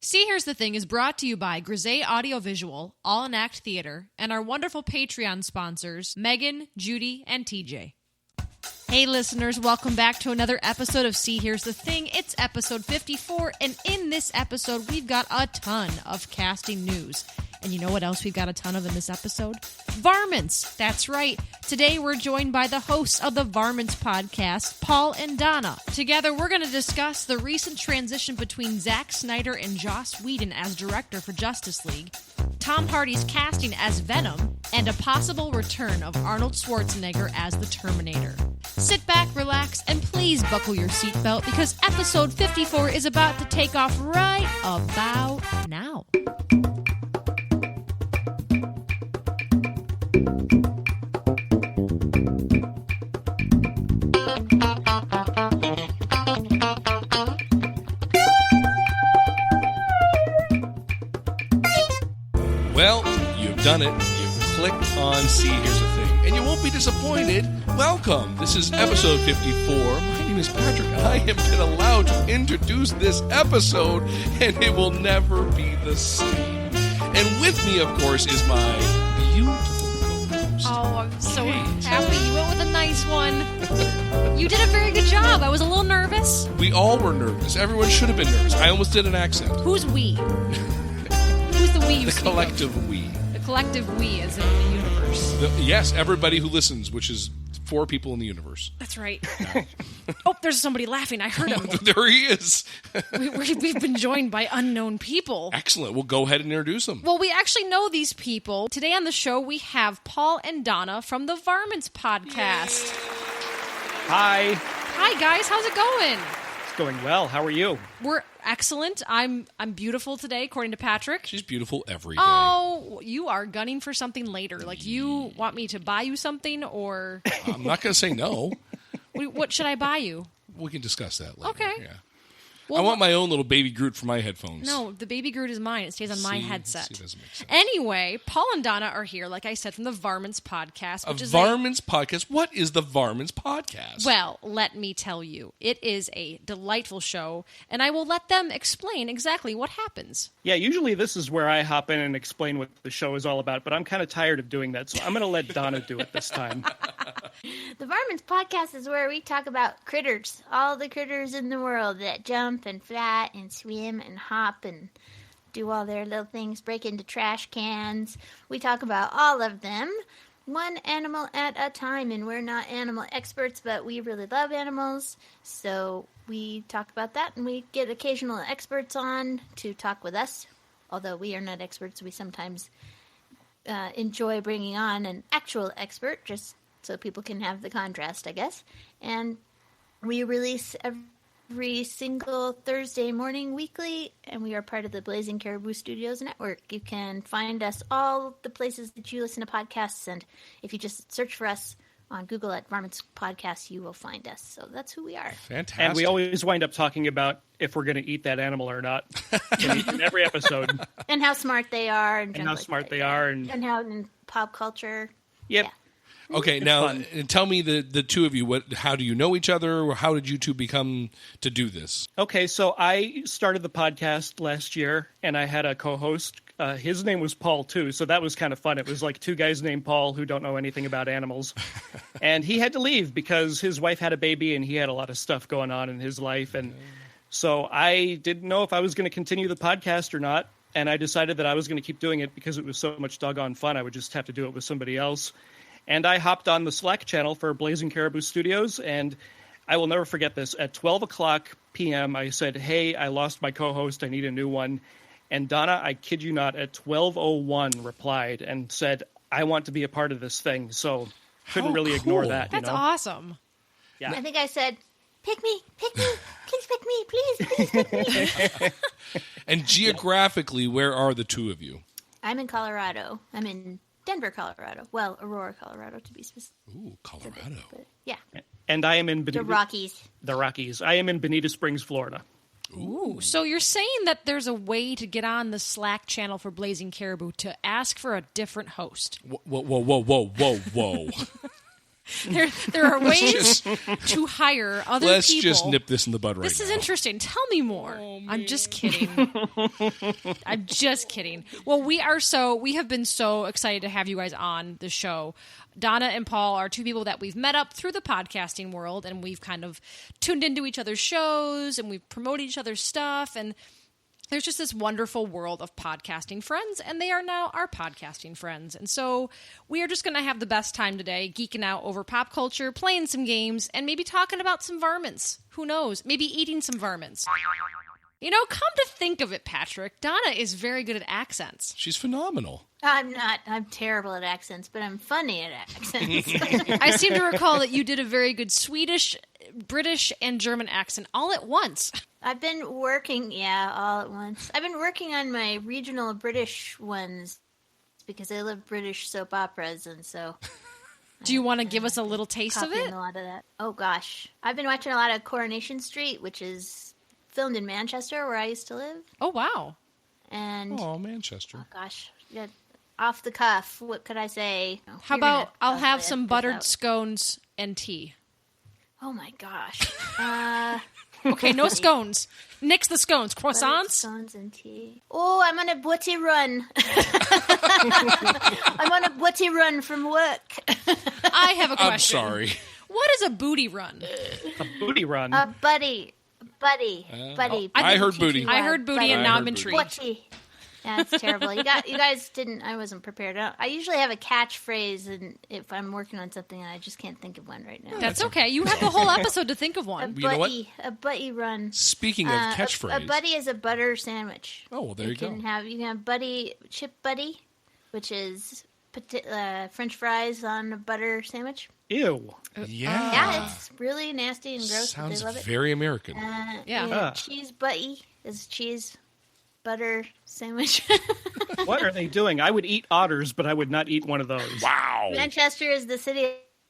See, Here's the Thing is brought to you by Grisey Audiovisual, All in Act Theater, and our wonderful Patreon sponsors, Megan, Judy, and TJ. Hey listeners, welcome back to another episode of See, Here's the Thing. It's episode 54, and in this episode, we've got a ton of casting news. And you know what else we've got a ton of in this episode? Varmints. That's right. Today we're joined by the hosts of the Varmints podcast, Paul and Donna. Together we're going to discuss the recent transition between Zack Snyder and Joss Whedon as director for Justice League, Tom Hardy's casting as Venom, and a possible return of Arnold Schwarzenegger as the Terminator. Sit back, relax, and please buckle your seatbelt because episode 54 is about to take off right about now. Well, you've done it. You've clicked on See, Here's the Thing. And you won't be disappointed. Welcome. This is episode 54. My name is Patrick. I have been allowed to introduce this episode, and it will never be the same. And with me, of course, is my beautiful co-host. Oh, I'm so happy. You went with a nice one. You did a very good job. I was a little nervous. We all were nervous. Everyone should have been nervous. I almost did an accent. Who's we? Who's the we you The speak of? collective we. The collective we is in the universe. Yes, everybody who listens, which is 4 people in the universe. That's right. Oh, there's somebody laughing. I heard him. There he is. We've been joined by unknown people. Excellent. We'll go ahead and introduce them. Well, we actually know these people. Today on the show, we have Paul and Donna from the Varmints podcast. Hi. Hi, guys. How's it going? It's going well. How are you? We're excellent. I'm beautiful today, according to Patrick. She's beautiful every day. Oh, you are gunning for something later. Like, you want me to buy you something, or... I'm not going to say no. What should I buy you? We can discuss that later. Okay. Yeah. Well, I want my own little baby Groot for my headphones. No, the baby Groot is mine. It stays on my See, headset. doesn't make sense. Anyway, Paul and Donna are here, like I said, from the Varmints podcast. Which is Varmints podcast? What is the Varmints podcast? Well, let me tell you. It is a delightful show, and I will let them explain exactly what happens. Yeah, usually this is where I hop in and explain what the show is all about, but I'm kind of tired of doing that, so I'm going to let Donna do it this time. The Varmints podcast is where we talk about critters, all the critters in the world that jump and fly and swim and hop and do all their little things, break into trash cans. We talk about all of them, one animal at a time, and we're not animal experts, but we really love animals, so we talk about that, and we get occasional experts on to talk with us. Although we are not experts, we sometimes enjoy bringing on an actual expert, just so people can have the contrast, I guess. And we release every single Thursday morning weekly, and we are part of the Blazing Caribou Studios Network. You can find us all the places that you listen to podcasts, and if you just search for us on Google at Varmints Podcast, you will find us. So that's who we are. Fantastic. And we always wind up talking about if we're going to eat that animal or not in every episode. And how smart they are. And how smart they are. And how in pop culture. Yep. Yeah. Okay, now tell me the two of you. How do you know each other? Or how did you two become to do this? Okay, so I started the podcast last year, and I had a co-host. His name was Paul, too, so that was kind of fun. It was like 2 guys named Paul who don't know anything about animals. And he had to leave because his wife had a baby, and he had a lot of stuff going on in his life. And so I didn't know if I was going to continue the podcast or not, and I decided that I was going to keep doing it because it was so much doggone fun. I would just have to do it with somebody else. And I hopped on the Slack channel for Blazing Caribou Studios, and I will never forget this. At 12 o'clock p.m., I said, hey, I lost my co-host. I need a new one. And Donna, I kid you not, at 12:01 replied and said, I want to be a part of this thing. So couldn't really ignore that. That's awesome. Yeah. I think I said, pick me, please pick me, please pick me. And geographically, where are the two of you? I'm in Colorado. I'm in Denver, Colorado. Well, Aurora, Colorado, to be specific. Ooh, Colorado. But yeah. And I am in The Rockies. The Rockies. I am in Bonita Springs, Florida. Ooh, so you're saying that there's a way to get on the Slack channel for Blazing Caribou to ask for a different host? Whoa. There are ways to hire other Let's people. just nip this in the bud right This now. is interesting. Tell me more. I'm just kidding. I'm just kidding. Well, we have been so excited to have you guys on the show. Donna and Paul are two people that we've met up through the podcasting world, and we've kind of tuned into each other's shows, and we've promoted each other's stuff, and there's just this wonderful world of podcasting friends, and they are now our podcasting friends. And so we are just going to have the best time today, geeking out over pop culture, playing some games, and maybe talking about some varmints. Who knows? Maybe eating some varmints. You know, come to think of it, Patrick, Donna is very good at accents. She's phenomenal. I'm not. I'm terrible at accents, but I'm funny at accents. I seem to recall that you did a very good Swedish, British, and German accent all at once. I've been working, all at once. I've been working on my regional British ones because I love British soap operas, and so. Do you want to give us a little taste of copying it? a lot of that. Oh gosh, I've been watching a lot of Coronation Street, which is filmed in Manchester, where I used to live. Oh, wow. And Manchester. gosh, yeah, off the cuff, what could I say? Oh, How you're gonna about I'll have edit some this buttered out. scones and tea? Oh my gosh. Okay, no scones. Nix the scones. Buttered Croissants? scones and tea. Oh, I'm on a butty run. I'm on a butty run from work. I have a question. I'm sorry. What is a booty run? A booty run. A buddy. I heard booty. I heard booty, and I now heard I'm booty. intrigued. Butty. Yeah, it's terrible. You guys didn't. I wasn't prepared. I usually have a catchphrase, and if I'm working on something, and I just can't think of one right now. That's okay. You have the whole episode to think of one. You know what? A butty run. Speaking of catchphrase. A buddy is a butter sandwich. Oh, well, there you go. You can have chip buddy, which is French fries on a butter sandwich. Ew. Yeah. Yeah, it's really nasty and gross. But Sounds they love it. very American. Yeah. Cheese buddy is cheese butter sandwich. What are they doing? I would eat otters, but I would not eat one of those. Wow. Manchester is the city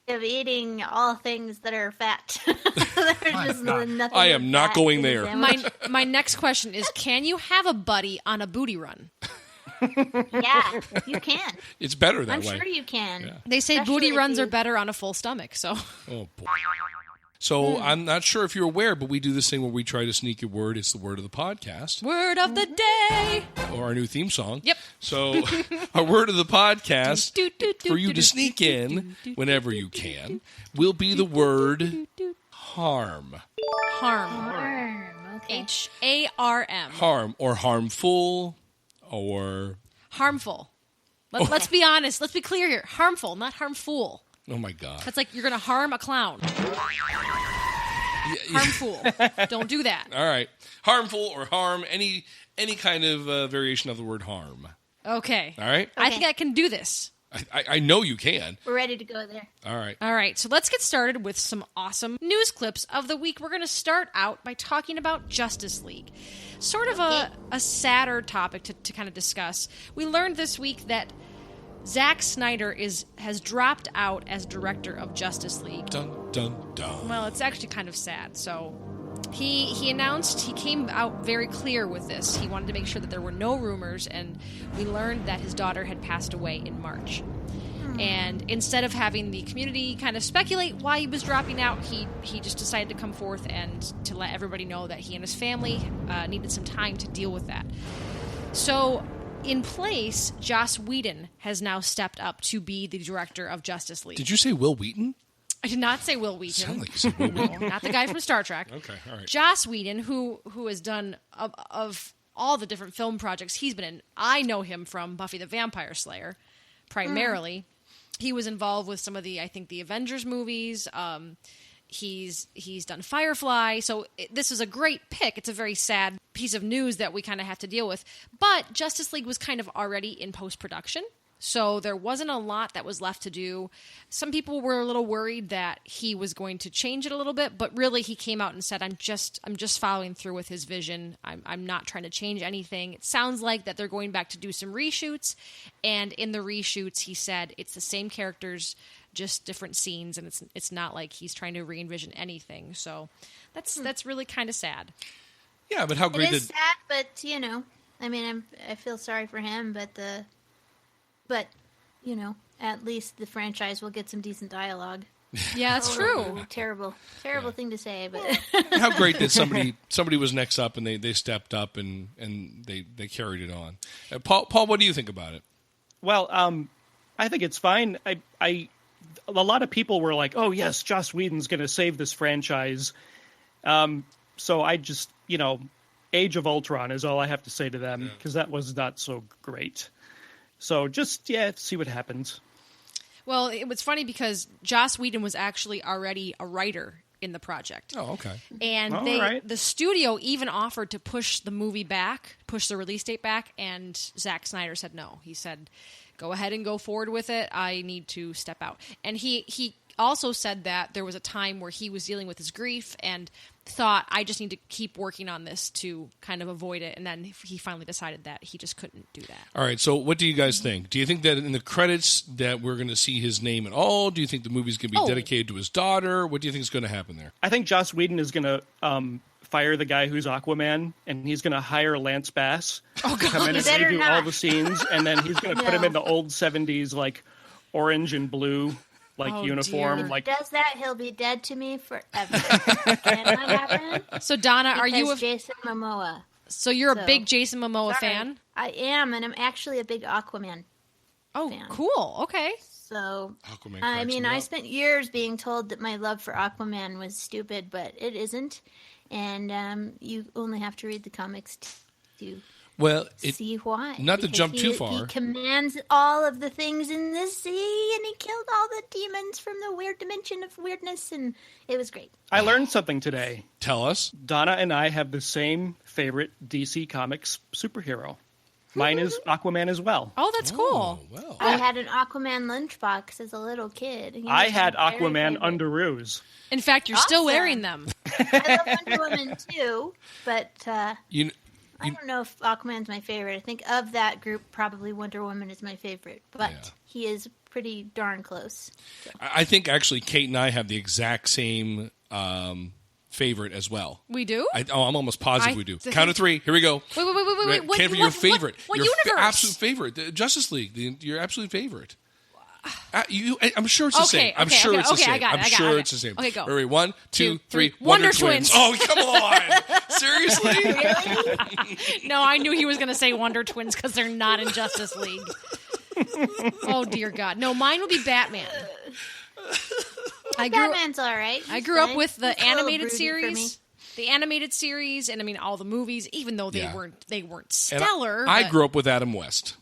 of eating all things that are fat. There's just nothing I am but not fat going in a there. sandwich. My next question is, can you have a buddy on a booty run? Yeah, you can. It's better that I'm way. sure you can. Yeah. They say Especially booty if runs you- are better on a full stomach, so. Oh, boy. So I'm not sure if you're aware, but we do this thing where we try to sneak a word. It's the word of the podcast, Word of the day. or our new theme song. Yep. So our word of the podcast, Do, do, do, for you do, to do, sneak do, in do, do, whenever you can, will be the word harm. Harm. Okay. H-A-R-M. Harm, or harmful, or... Harmful. Let's be honest. Let's be clear here. Harmful, not harmful. Oh, my God. That's like you're going to harm a clown. Harmful. Don't do that. All right. Harmful or harm, any kind of variation of the word harm. Okay. All right? I think I can do this. I know you can. We're ready to go there. All right. All right, so let's get started with some awesome news clips of the week. We're going to start out by talking about Justice League. Sort of a sadder topic to kind of discuss. We learned this week that Zack Snyder has dropped out as director of Justice League. Dun, dun, dun. Well, it's actually kind of sad. So he announced, he came out very clear with this. He wanted to make sure that there were no rumors, and we learned that his daughter had passed away in March. And instead of having the community kind of speculate why he was dropping out, he just decided to come forth and to let everybody know that he and his family needed some time to deal with that. So in place, Joss Whedon has now stepped up to be the director of Justice League. Did you say Will Wheaton? I did not say Will Wheaton. Sound like you said Will Wheaton. No, not the guy from Star Trek. Okay, all right. Joss Whedon, who has done of all the different film projects he's been in. I know him from Buffy the Vampire Slayer, primarily. He was involved with some of the Avengers movies. He's done Firefly. So this is a great pick. It's a very sad piece of news that we kind of have to deal with. But Justice League was kind of already in post-production. So there wasn't a lot that was left to do. Some people were a little worried that he was going to change it a little bit, but really he came out and said, I'm just following through with his vision. I'm not trying to change anything. It sounds like that they're going back to do some reshoots, and in the reshoots he said it's the same characters, just different scenes, and it's not like he's trying to re-envision anything. So that's really kind of sad. Yeah, but how great It is sad, but I feel sorry for him, but at least the franchise will get some decent dialogue. Yeah, that's true. Oh, terrible thing to say, but How great that somebody was next up and they stepped up and they carried it on. Paul, what do you think about it? Well, I think it's fine. A lot of people were like, "Oh yes, Joss Whedon's going to save this franchise." So I just, Age of Ultron is all I have to say to them, because that was not so great. So just see what happens. Well, it was funny because Joss Whedon was actually already a writer in the project. Oh, okay. And the studio even offered to push the movie back, push the release date back, and Zack Snyder said no. He said, go ahead and go forward with it. I need to step out. And he also said that there was a time where he was dealing with his grief and thought, I just need to keep working on this to kind of avoid it. And then he finally decided that he just couldn't do that. All right, so what do you guys think? Do you think that in the credits that we're going to see his name at all? Do you think the movie's going to be dedicated to his daughter? What do you think is going to happen there? I think Joss Whedon is going to fire the guy who's Aquaman, and he's going to hire Lance Bass to come in and redo all the scenes, and then he's going to put him in the old 70s, like, orange and blue uniform. If he does that, he'll be dead to me forever. Can that happen? So Donna, are you Jason Momoa? So you're a big Jason Momoa fan? I am, and I'm actually a big Aquaman fan. Oh, cool. Okay. So, Aquaman I spent years being told that my love for Aquaman was stupid, but it isn't. And you only have to read the comics to see why. Not to jump too far. He commands all of the things in the sea, and he killed all the demons from the weird dimension of weirdness, and it was great. I learned something today. Tell us. Donna and I have the same favorite DC Comics superhero. Mine is Aquaman as well. Oh, that's cool. Well. I had an Aquaman lunchbox as a little kid. I had Aquaman underoos. In fact, you're still wearing them. I love Wonder Woman too, but I don't know if Aquaman's my favorite. I think of that group, probably Wonder Woman is my favorite, but he is pretty darn close. So. I think actually Kate and I have the exact same favorite as well. We do? I'm almost positive we do. Count of three. Here we go. Wait. What your favorite? What your universe? Absolute favorite. The Justice League. Your absolute favorite. I'm sure it's the same. I'm sure it's the same. I got it. It's the same. Okay, go. Wait, 1, 2, 3. Wonder Twins. Oh, come on. Seriously? Really? No, I knew he was going to say Wonder Twins because they're not in Justice League. Oh, dear God. No, mine would be Batman. Batman's all right. I grew up with the animated series. The animated series, and all the movies, even though they weren't stellar. I grew up with Adam West.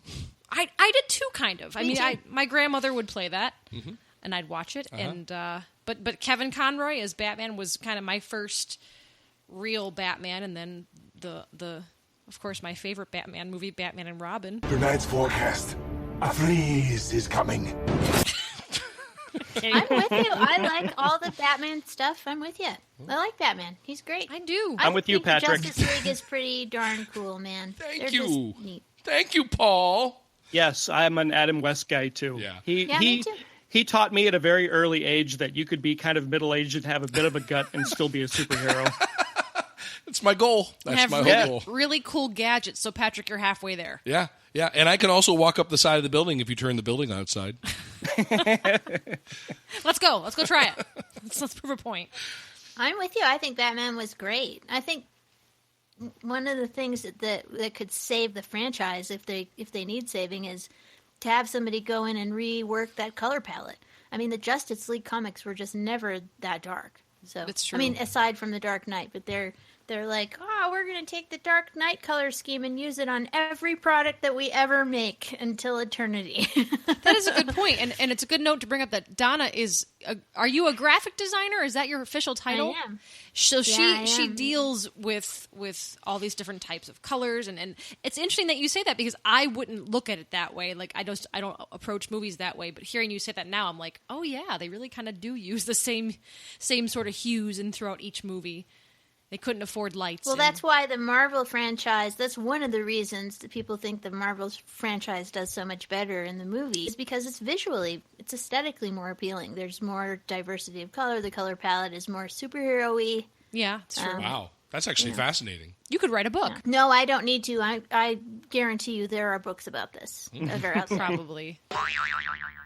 I did too, kind of. My grandmother would play that, and I'd watch it. And but Kevin Conroy as Batman was kind of my first real Batman, and then the of course my favorite Batman movie, Batman and Robin. Tonight's forecast: a freeze is coming. I'm with you. I like all the Batman stuff. I'm with you. I like Batman. He's great. I do. I'm with you, Patrick. The Justice League is pretty darn cool, man. Thank you. Thank you, Paul. Yes, I'm an Adam West guy, too. Yeah. Me too. He taught me at a very early age that you could be kind of middle-aged and have a bit of a gut and still be a superhero. That's my goal. That's my whole goal. Really cool gadgets. So, Patrick, you're halfway there. Yeah. And I can also walk up the side of the building if you turn the building outside. Let's go. Let's go try it. Let's prove a point. I'm with you. I think Batman was great. I think one of the things that could save the franchise if they need saving is to have somebody go in and rework that color palette. The Justice League comics were just never that dark. So it's true. Aside from the Dark Knight, but they're like, we're going to take the Dark Knight color scheme and use it on every product that we ever make until eternity. That is a good point, and it's a good note to bring up that Donna is. Are you a graphic designer? Is that your official title? I am. So I she am. deals with all these different types of colors, and it's interesting that you say that because I wouldn't look at it that way. Like I don't approach movies that way, but hearing you say that now, I'm like, oh yeah, they really kind of do use the same sort of hues in throughout each movie. They couldn't afford lights. Well, that's why the Marvel franchise, that's one of the reasons that people think the Marvel franchise does so much better in the movies, is because it's aesthetically more appealing. There's more diversity of color. The color palette is more superhero-y. Yeah, it's true. Wow. That's actually fascinating. You could write a book. Yeah. No, I don't need to. I guarantee you there are books about this that are out there. Probably.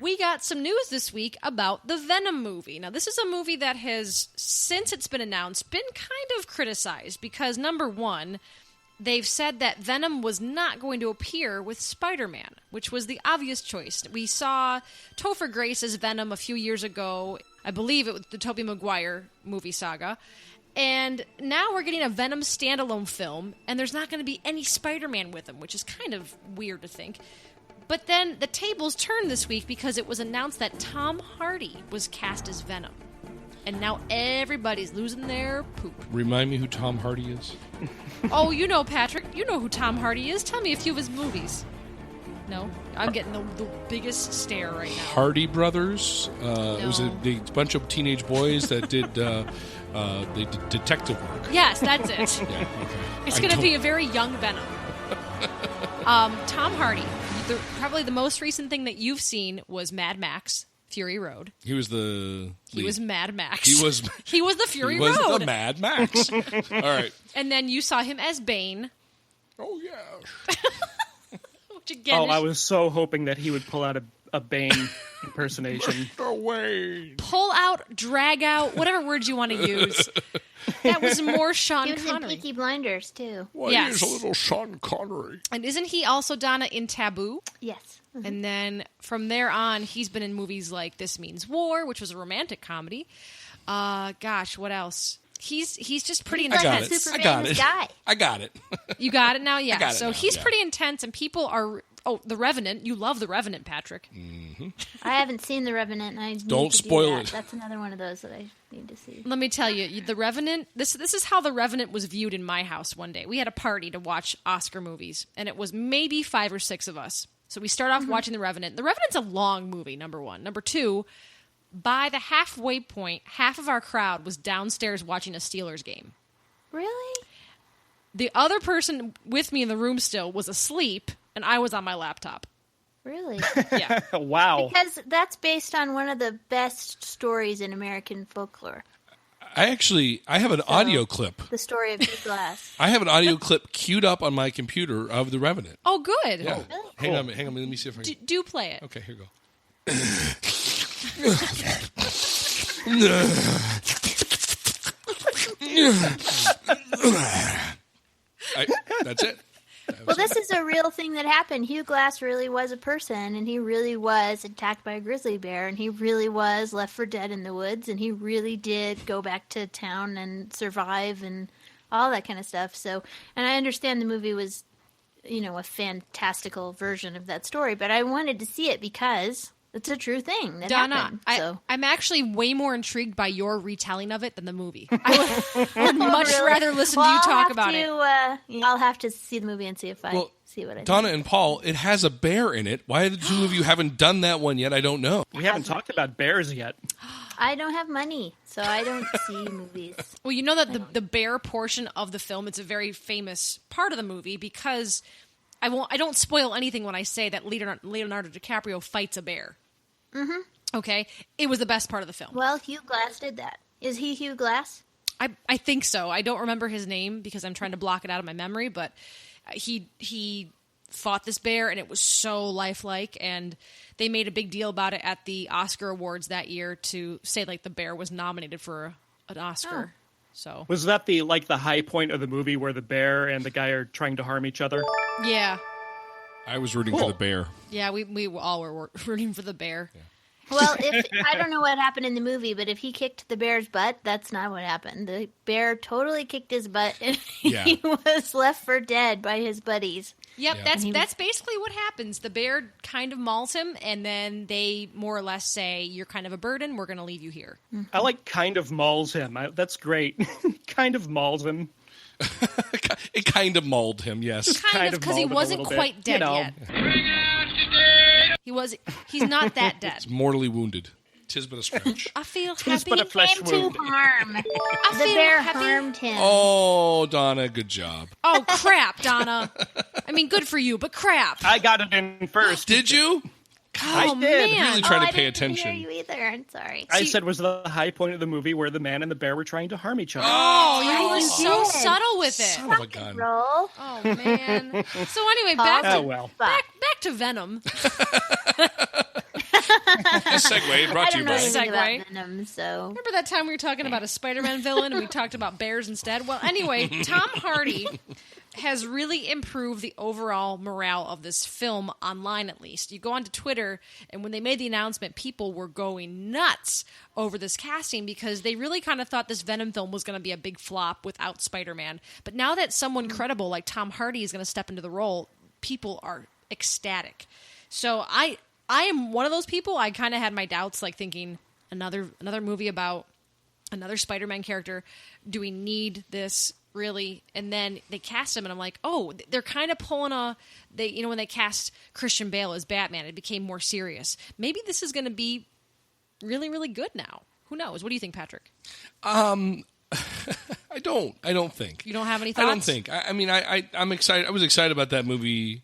We got some news this week about the Venom movie. Now, this is a movie that has, since it's been announced, been kind of criticized because, number one, they've said that Venom was not going to appear with Spider-Man, which was the obvious choice. We saw Topher Grace as Venom a few years ago. I believe it was the Tobey Maguire movie saga. And now we're getting a Venom standalone film, and there's not going to be any Spider-Man with him, which is kind of weird to think. But then the tables turned this week because it was announced that Tom Hardy was cast as Venom. And now everybody's losing their poop. Remind me who Tom Hardy is. Oh, you know, Patrick. You know who Tom Hardy is. Tell me a few of his movies. No? I'm getting the biggest stare right now. Hardy Brothers. It was a bunch of teenage boys that did they did detective work. Yes, that's it. Yeah, okay. It's going to be a very young Venom. Tom Hardy. Probably the most recent thing that you've seen was Mad Max. Fury Road. He was the lead. He was Mad Max. He was the Fury Road. He was the Mad Max. All right. And then you saw him as Bane. Oh, yeah. Which again I was so hoping that he would pull out a Bane impersonation. Away. Pull out, drag out, whatever words you want to use. That was more Sean He was Connery. in Peaky Blinders, too. Well, Yes. he's a little Sean Connery. And isn't he also, Donna, in Taboo? Yes. And then from there on, he's been in movies like This Means War, which was a romantic comedy. Gosh, what else? He's just pretty He's like intense. a I super got famous it. guy. I got it. You got it now? Yeah. I got it so now, he's yeah. pretty intense, and people are... Oh, The Revenant. You love The Revenant, Patrick. I haven't seen The Revenant. And I need Don't to do spoil that. it. That's another one of those that I need to see. Let me tell you, The Revenant, this is how The Revenant was viewed in my house one day. We had a party to watch Oscar movies, and it was maybe 5 or 6 of us. So we start off watching The Revenant. The Revenant's a long movie, number one. Number two, by the halfway point, half of our crowd was downstairs watching a Steelers game. Really? The other person with me in the room still was asleep, and I was on my laptop. Really? Yeah. Wow. Because that's based on one of the best stories in American folklore. I have an audio clip. The story of Big Glass. I have an audio clip queued up on my computer of The Revenant. Oh, good. Yeah. really? Hang on. Let me see if I can. Do play it. Okay, here we go. That's it. Well, this is a real thing that happened. Hugh Glass really was a person, and he really was attacked by a grizzly bear, and he really was left for dead in the woods, and he really did go back to town and survive and all that kind of stuff. So, and I understand the movie was, a fantastical version of that story, but I wanted to see it because it's a true thing that Donna, happened. So. I'm actually way more intrigued by your retelling of it than the movie. I would much Really? rather listen Well, to you I'll talk have about to, it. I'll have to see the movie and see if I see what I Donna think. and Paul, it has a bear in it. Why the two of you haven't done that one yet? I don't know. We haven't talked about bears yet. I don't have money, so I don't see movies. Well, you know that the bear portion of the film, it's a very famous part of the movie because I don't spoil anything when I say that Leonardo DiCaprio fights a bear. Mm-hmm. Okay? It was the best part of the film. Well, Hugh Glass did that. Is he Hugh Glass? I think so. I don't remember his name because I'm trying to block it out of my memory, but he fought this bear, and it was so lifelike, and they made a big deal about it at the Oscar Awards that year to say, like, the bear was nominated for an Oscar. So Was that the high point of the movie where the bear and the guy are trying to harm each other? yeah. I was rooting for the bear. Yeah, we all were rooting for the bear. Yeah. Well, I don't know what happened in the movie, but if he kicked the bear's butt, that's not what happened. The bear totally kicked his butt, and he was left for dead by his buddies. Yep, that's basically what happens. The bear kind of mauls him, and then they more or less say, "You're kind of a burden. We're going to leave you here." I like kind of mauls him. That's great. Kind of mauls him. It kind of mauled him, yes. Kind of, because he mauled him a wasn't little quite bit, dead yet. He's not that dead. It's mortally wounded. 'Tis but a scratch. I feel Tis happy. but a flesh Came to wound. harm. I The feel bear happy. harmed him. Oh, Donna, good job. Oh, crap, Donna. I mean, good for you, but crap. I got it in first. Did you? I did. Man. Really trying to I pay didn't attention. hear you either. I'm sorry. I said was the high point of the movie where the man and the bear were trying to harm each other. Oh, you were you so did. subtle with it. Son of a gun. Roll. Oh man. So anyway, back Oh, to well. back to Venom. A segue brought I to you don't know by... anything Segue. about Venom, so Remember that time we were talking about a Spider-Man villain and we talked about bears instead? Well, anyway, Tom Hardy has really improved the overall morale of this film online, at least. You go onto Twitter, and when they made the announcement, people were going nuts over this casting because they really kind of thought this Venom film was going to be a big flop without Spider-Man. But now that someone credible like Tom Hardy is going to step into the role, people are ecstatic. So I am one of those people. I kind of had my doubts, like thinking another movie about another Spider-Man character. Do we need this really? And then they cast him, and I'm like, oh, they're kind of pulling when they cast Christian Bale as Batman, it became more serious. Maybe this is going to be really, really good now. Who knows? What do you think, Patrick? I don't think. You don't have any thoughts? I don't think. I mean, I'm excited. I was excited about that movie,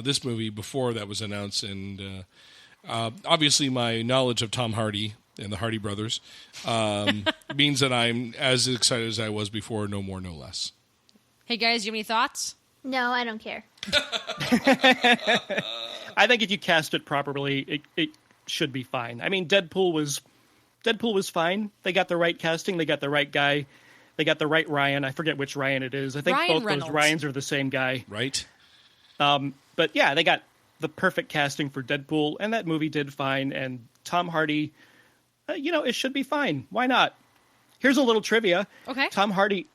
this movie, before that was announced, and obviously my knowledge of Tom Hardy and the Hardy brothers means that I'm as excited as I was before, no more, no less. Hey, guys, you have any thoughts? no, I don't care. I think if you cast it properly, it should be fine. I mean, Deadpool was fine. They got the right casting. They got the right guy. They got the right Ryan. I forget which Ryan it is. I think Ryan both Reynolds. those Ryans are the same guy. Right? But yeah, they got the perfect casting for Deadpool, and that movie did fine. And Tom Hardy, it should be fine. Why not? Here's a little trivia. Okay. Tom Hardy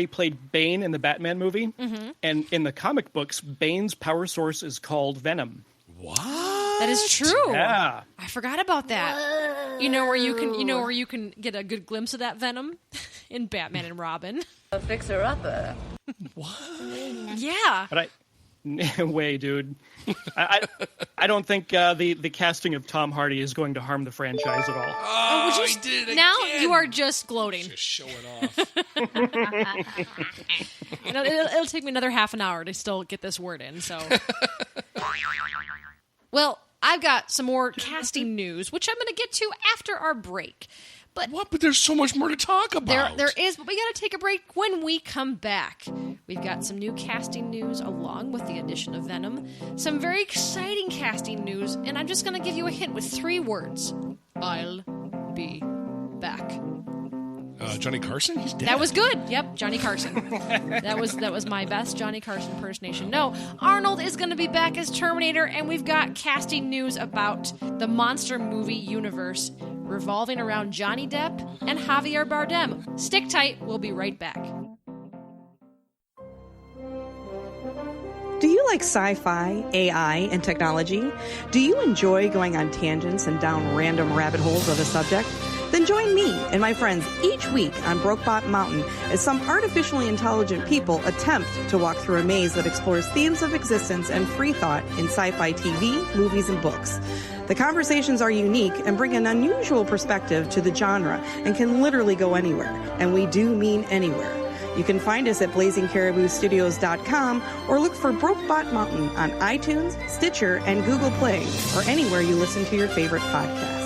played Bane in the Batman movie, and in the comic books, Bane's power source is called Venom. What? That is true. Yeah. I forgot about that. You know where you can get a good glimpse of that Venom in Batman and Robin. A fixer-upper. Yeah. But way, dude. I don't think the casting of Tom Hardy is going to harm the franchise at all. Oh, Would you I did it now again. you are just gloating. Just showing off. It'll take me another half an hour to still get this word in. So, well, I've got some more casting news, which I'm going to get to after our break. But What? But there's so much more to talk about. there is, but we got to take a break when we come back. We've got some new casting news along with the addition of Venom, some very exciting casting news, and I'm just going to give you a hint with 3 words. I'll be back. Johnny Carson? He's dead. That was good. Yep, Johnny Carson. That was my best Johnny Carson impersonation. No, Arnold is going to be back as Terminator, and we've got casting news about the monster movie universe revolving around Johnny Depp and Javier Bardem. Stick tight. We'll be right back. Do you like sci-fi, AI, and technology? Do you enjoy going on tangents and down random rabbit holes of a subject? Then join me and my friends each week on Brokebot Mountain as some artificially intelligent people attempt to walk through a maze that explores themes of existence and free thought in sci-fi TV, movies, and books. The conversations are unique and bring an unusual perspective to the genre and can literally go anywhere. And we do mean anywhere. You can find us at blazingcariboustudios.com or look for Brokebot Mountain on iTunes, Stitcher, and Google Play, or anywhere you listen to your favorite podcasts.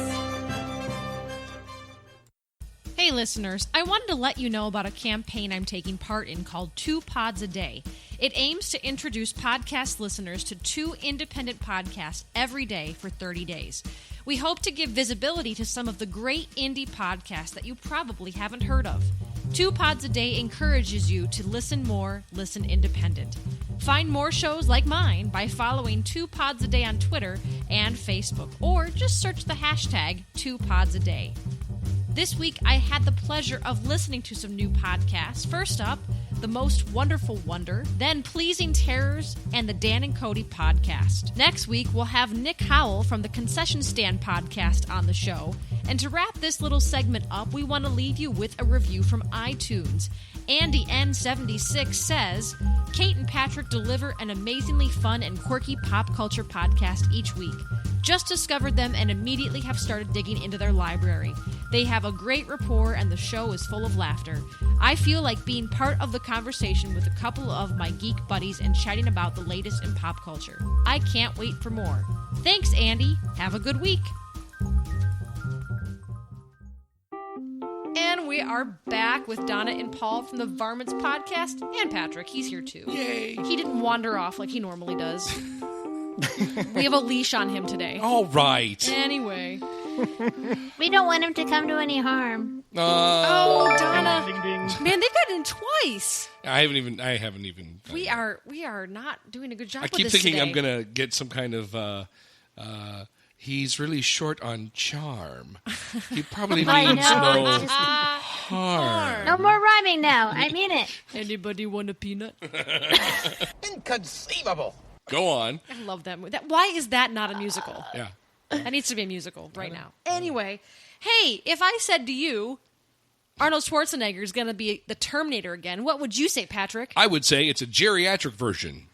Hey listeners, I wanted to let you know about a campaign I'm taking part in called 2 Pods a Day. It aims to introduce podcast listeners to 2 independent podcasts every day for 30 days. We hope to give visibility to some of the great indie podcasts that you probably haven't heard of. 2 Pods a Day encourages you to listen more, listen independent. Find more shows like mine by following 2 Pods a Day on Twitter and Facebook, or just search the hashtag 2 Pods a Day. This week, I had the pleasure of listening to some new podcasts. First up, The Most Wonderful Wonder, then Pleasing Terrors, and the Dan and Cody podcast. Next week, we'll have Nick Howell from the Concession Stand podcast on the show. And to wrap this little segment up, we want to leave you with a review from iTunes. Andy N76 says, Kate and Patrick deliver an amazingly fun and quirky pop culture podcast each week. Just discovered them and immediately have started digging into their library. They have a great rapport and the show is full of laughter. I feel like being part of the conversation with a couple of my geek buddies and chatting about the latest in pop culture. I can't wait for more. Thanks, Andy. Have a good week. And we are back with Donna and Paul from the Varmints podcast, and Patrick. He's here too. Yay. He didn't wander off like he normally does. We have a leash on him today. All right. Anyway. We don't want him to come to any harm. Oh, Donna. Ding, ding. Man, they got in twice. I haven't even. We are not doing a good job I with keep this thinking today. I'm going to get some kind of, he's really short on charm. He probably I means know, no it's just- harm. No more rhyming now. I mean it. Anybody want a peanut? Inconceivable. Go on. I love that movie. Why is that not a musical? Yeah. That needs to be a musical right now. Anyway, hey, if I said to you, Arnold Schwarzenegger is going to be the Terminator again, what would you say, Patrick? I would say it's a geriatric version.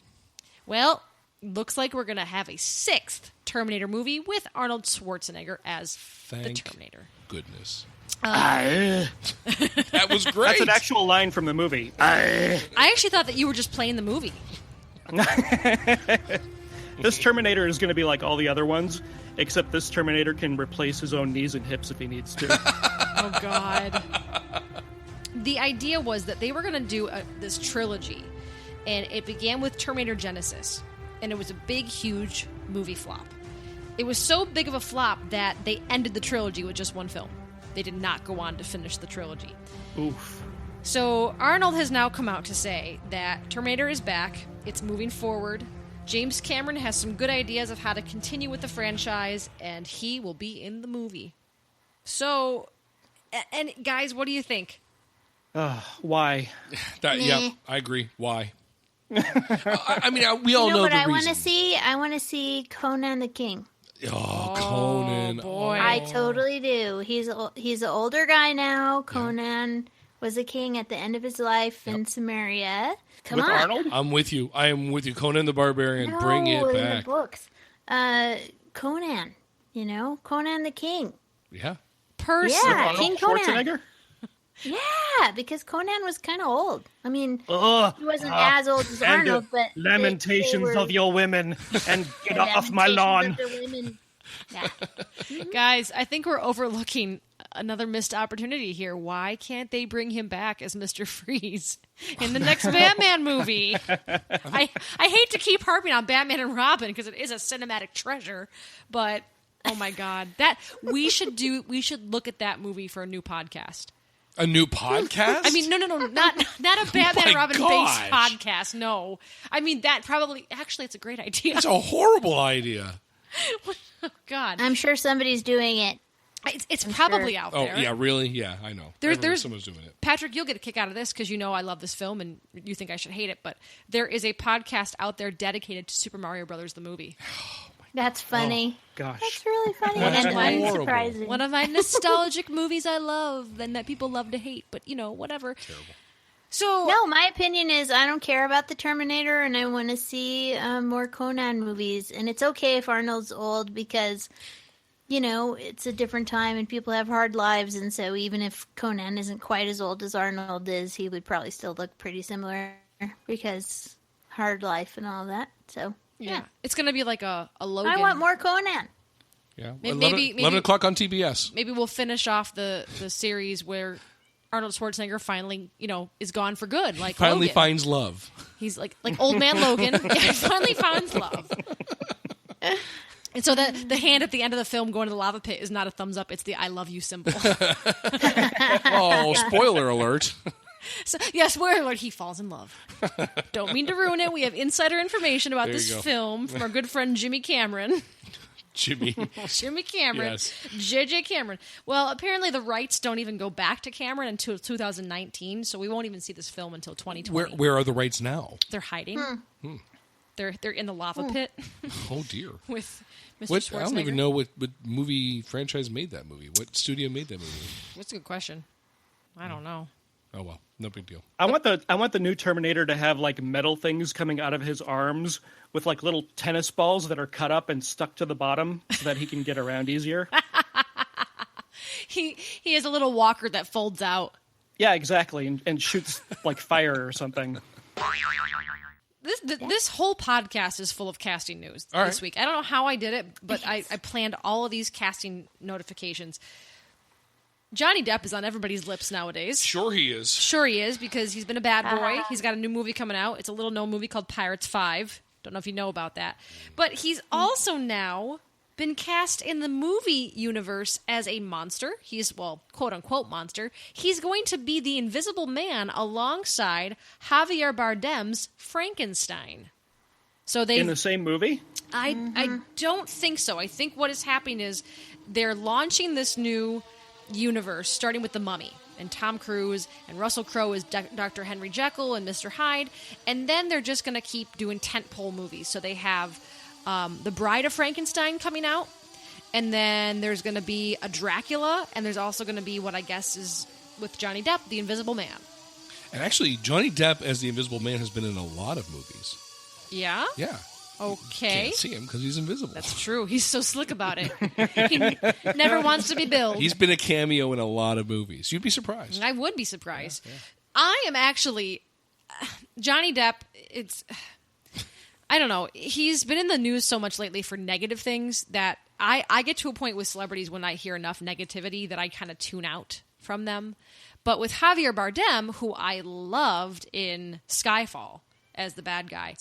Well, looks like we're going to have a 6th Terminator movie with Arnold Schwarzenegger as the Thank Terminator. goodness. That was great. That's an actual line from the movie. I actually thought that you were just playing the movie. This Terminator is going to be like all the other ones, except this Terminator can replace his own knees and hips if he needs to. Oh, God. The idea was that they were going to do this trilogy, and it began with Terminator Genesis, and it was a big, huge movie flop. It was so big of a flop that they ended the trilogy with just one film. They did not go on to finish the trilogy. Oof. So Arnold has now come out to say that Terminator is back, it's moving forward, James Cameron has some good ideas of how to continue with the franchise, and he will be in the movie. So, and guys, what do you think? Why? Yeah, I agree. Why? I mean, we all You know what the I want reason. to see? I want to see Conan the King. Oh, Conan. Boy. I totally do. He's an older guy now. Conan was a king at the end of his life in Samaria. Come With on. Arnold? I'm with you. I am with you. Conan the Barbarian. No, Bring it in the back. books. Conan. Conan the King. Yeah. Person. Yeah, Arnold King Conan. Schwarzenegger? Yeah, because Conan was kind of old. I mean, Ugh. he wasn't as old as And Arnold, but lamentations they were- of your women, and get off my lawn. Lamentations of the women. Yeah. Guys, I think we're overlooking another missed opportunity here. Why can't they bring him back as Mr. Freeze in the next Batman movie? I hate to keep harping on Batman and Robin because it is a cinematic treasure, but oh my God, that we should look at that movie for a new podcast. A new podcast? I mean, no, not a Batman My and Robin based gosh. podcast. No, I mean that actually it's a great idea. It's a horrible idea. Oh God, I'm sure somebody's doing it. it's probably out Oh, there. yeah, really? Yeah, I know. There's Someone's doing it. Patrick, you'll get a kick out of this because you know I love this film and you think I should hate it, but there is a podcast out there dedicated to Super Mario Brothers the movie. That's funny. Gosh. That's really funny That's and horrible. unsurprising. One of my nostalgic movies I love and that people love to hate, but whatever. Terrible. So No, my opinion is I don't care about the Terminator, and I want to see more Conan movies. And it's okay if Arnold's old because, it's a different time and people have hard lives. And so even if Conan isn't quite as old as Arnold is, he would probably still look pretty similar because hard life and all that. So, yeah, it's going to be like a Logan. I want more Conan. Yeah. Maybe- 11 o'clock on TBS. Maybe we'll finish off the series where Arnold Schwarzenegger finally, is gone for good. Like Finally Logan. finds love. He's like old man Logan. Yeah, finally finds love. And so the hand at the end of the film going to the lava pit is not a thumbs up. It's the I love you symbol. Oh, spoiler alert. So, yeah, spoiler alert, he falls in love. Don't mean to ruin it. We have insider information about There you this go. film from our good friend Jimmy Cameron. Jimmy. Jimmy Cameron. Yes. JJ Cameron. Well, apparently the rights don't even go back to Cameron until 2019, so we won't even see this film until 2020. Where are the rights now? They're hiding. They're in the lava pit Oh, dear. with Mr. What? Schwarzenegger. I don't even know what movie franchise made that movie. What studio made that movie? That's a good question. I don't know. Oh, well. No big deal. I want the new Terminator to have like metal things coming out of his arms with like little tennis balls that are cut up and stuck to the bottom so that he can get around easier. He has a little walker that folds out. Yeah, exactly, and shoots like fire or something. This whole podcast is full of casting news this week. I don't know how I did it, but I planned all of these casting notifications. Johnny Depp is on everybody's lips nowadays. Sure he is. Sure he is, because he's been a bad boy. He's got a new movie coming out. It's a little-known movie called Pirates 5. Don't know if you know about that. But he's also now been cast in the movie universe as a monster. He's, well, quote-unquote monster. He's going to be the Invisible Man alongside Javier Bardem's Frankenstein. So they in the same movie? I don't think so. I think what is happening is they're launching this new universe, starting with The Mummy, and Tom Cruise and Russell Crowe is Dr. Henry Jekyll and Mr. Hyde, and then they're just going to keep doing tentpole movies. So they have The Bride of Frankenstein coming out, and then there's going to be a Dracula, and there's also going to be what I guess is with Johnny Depp, The Invisible Man. And actually, Johnny Depp as the Invisible Man has been in a lot of movies. Yeah? Yeah. Okay. Can't see him because he's invisible. That's true. He's so slick about it. He never wants to be billed. He's been a cameo in a lot of movies. You'd be surprised. I would be surprised. Yeah. I am actually... Johnny Depp, I don't know. He's been in the news so much lately for negative things that I get to a point with celebrities when I hear enough negativity that I kind of tune out from them. But with Javier Bardem, who I loved in Skyfall as the bad guy,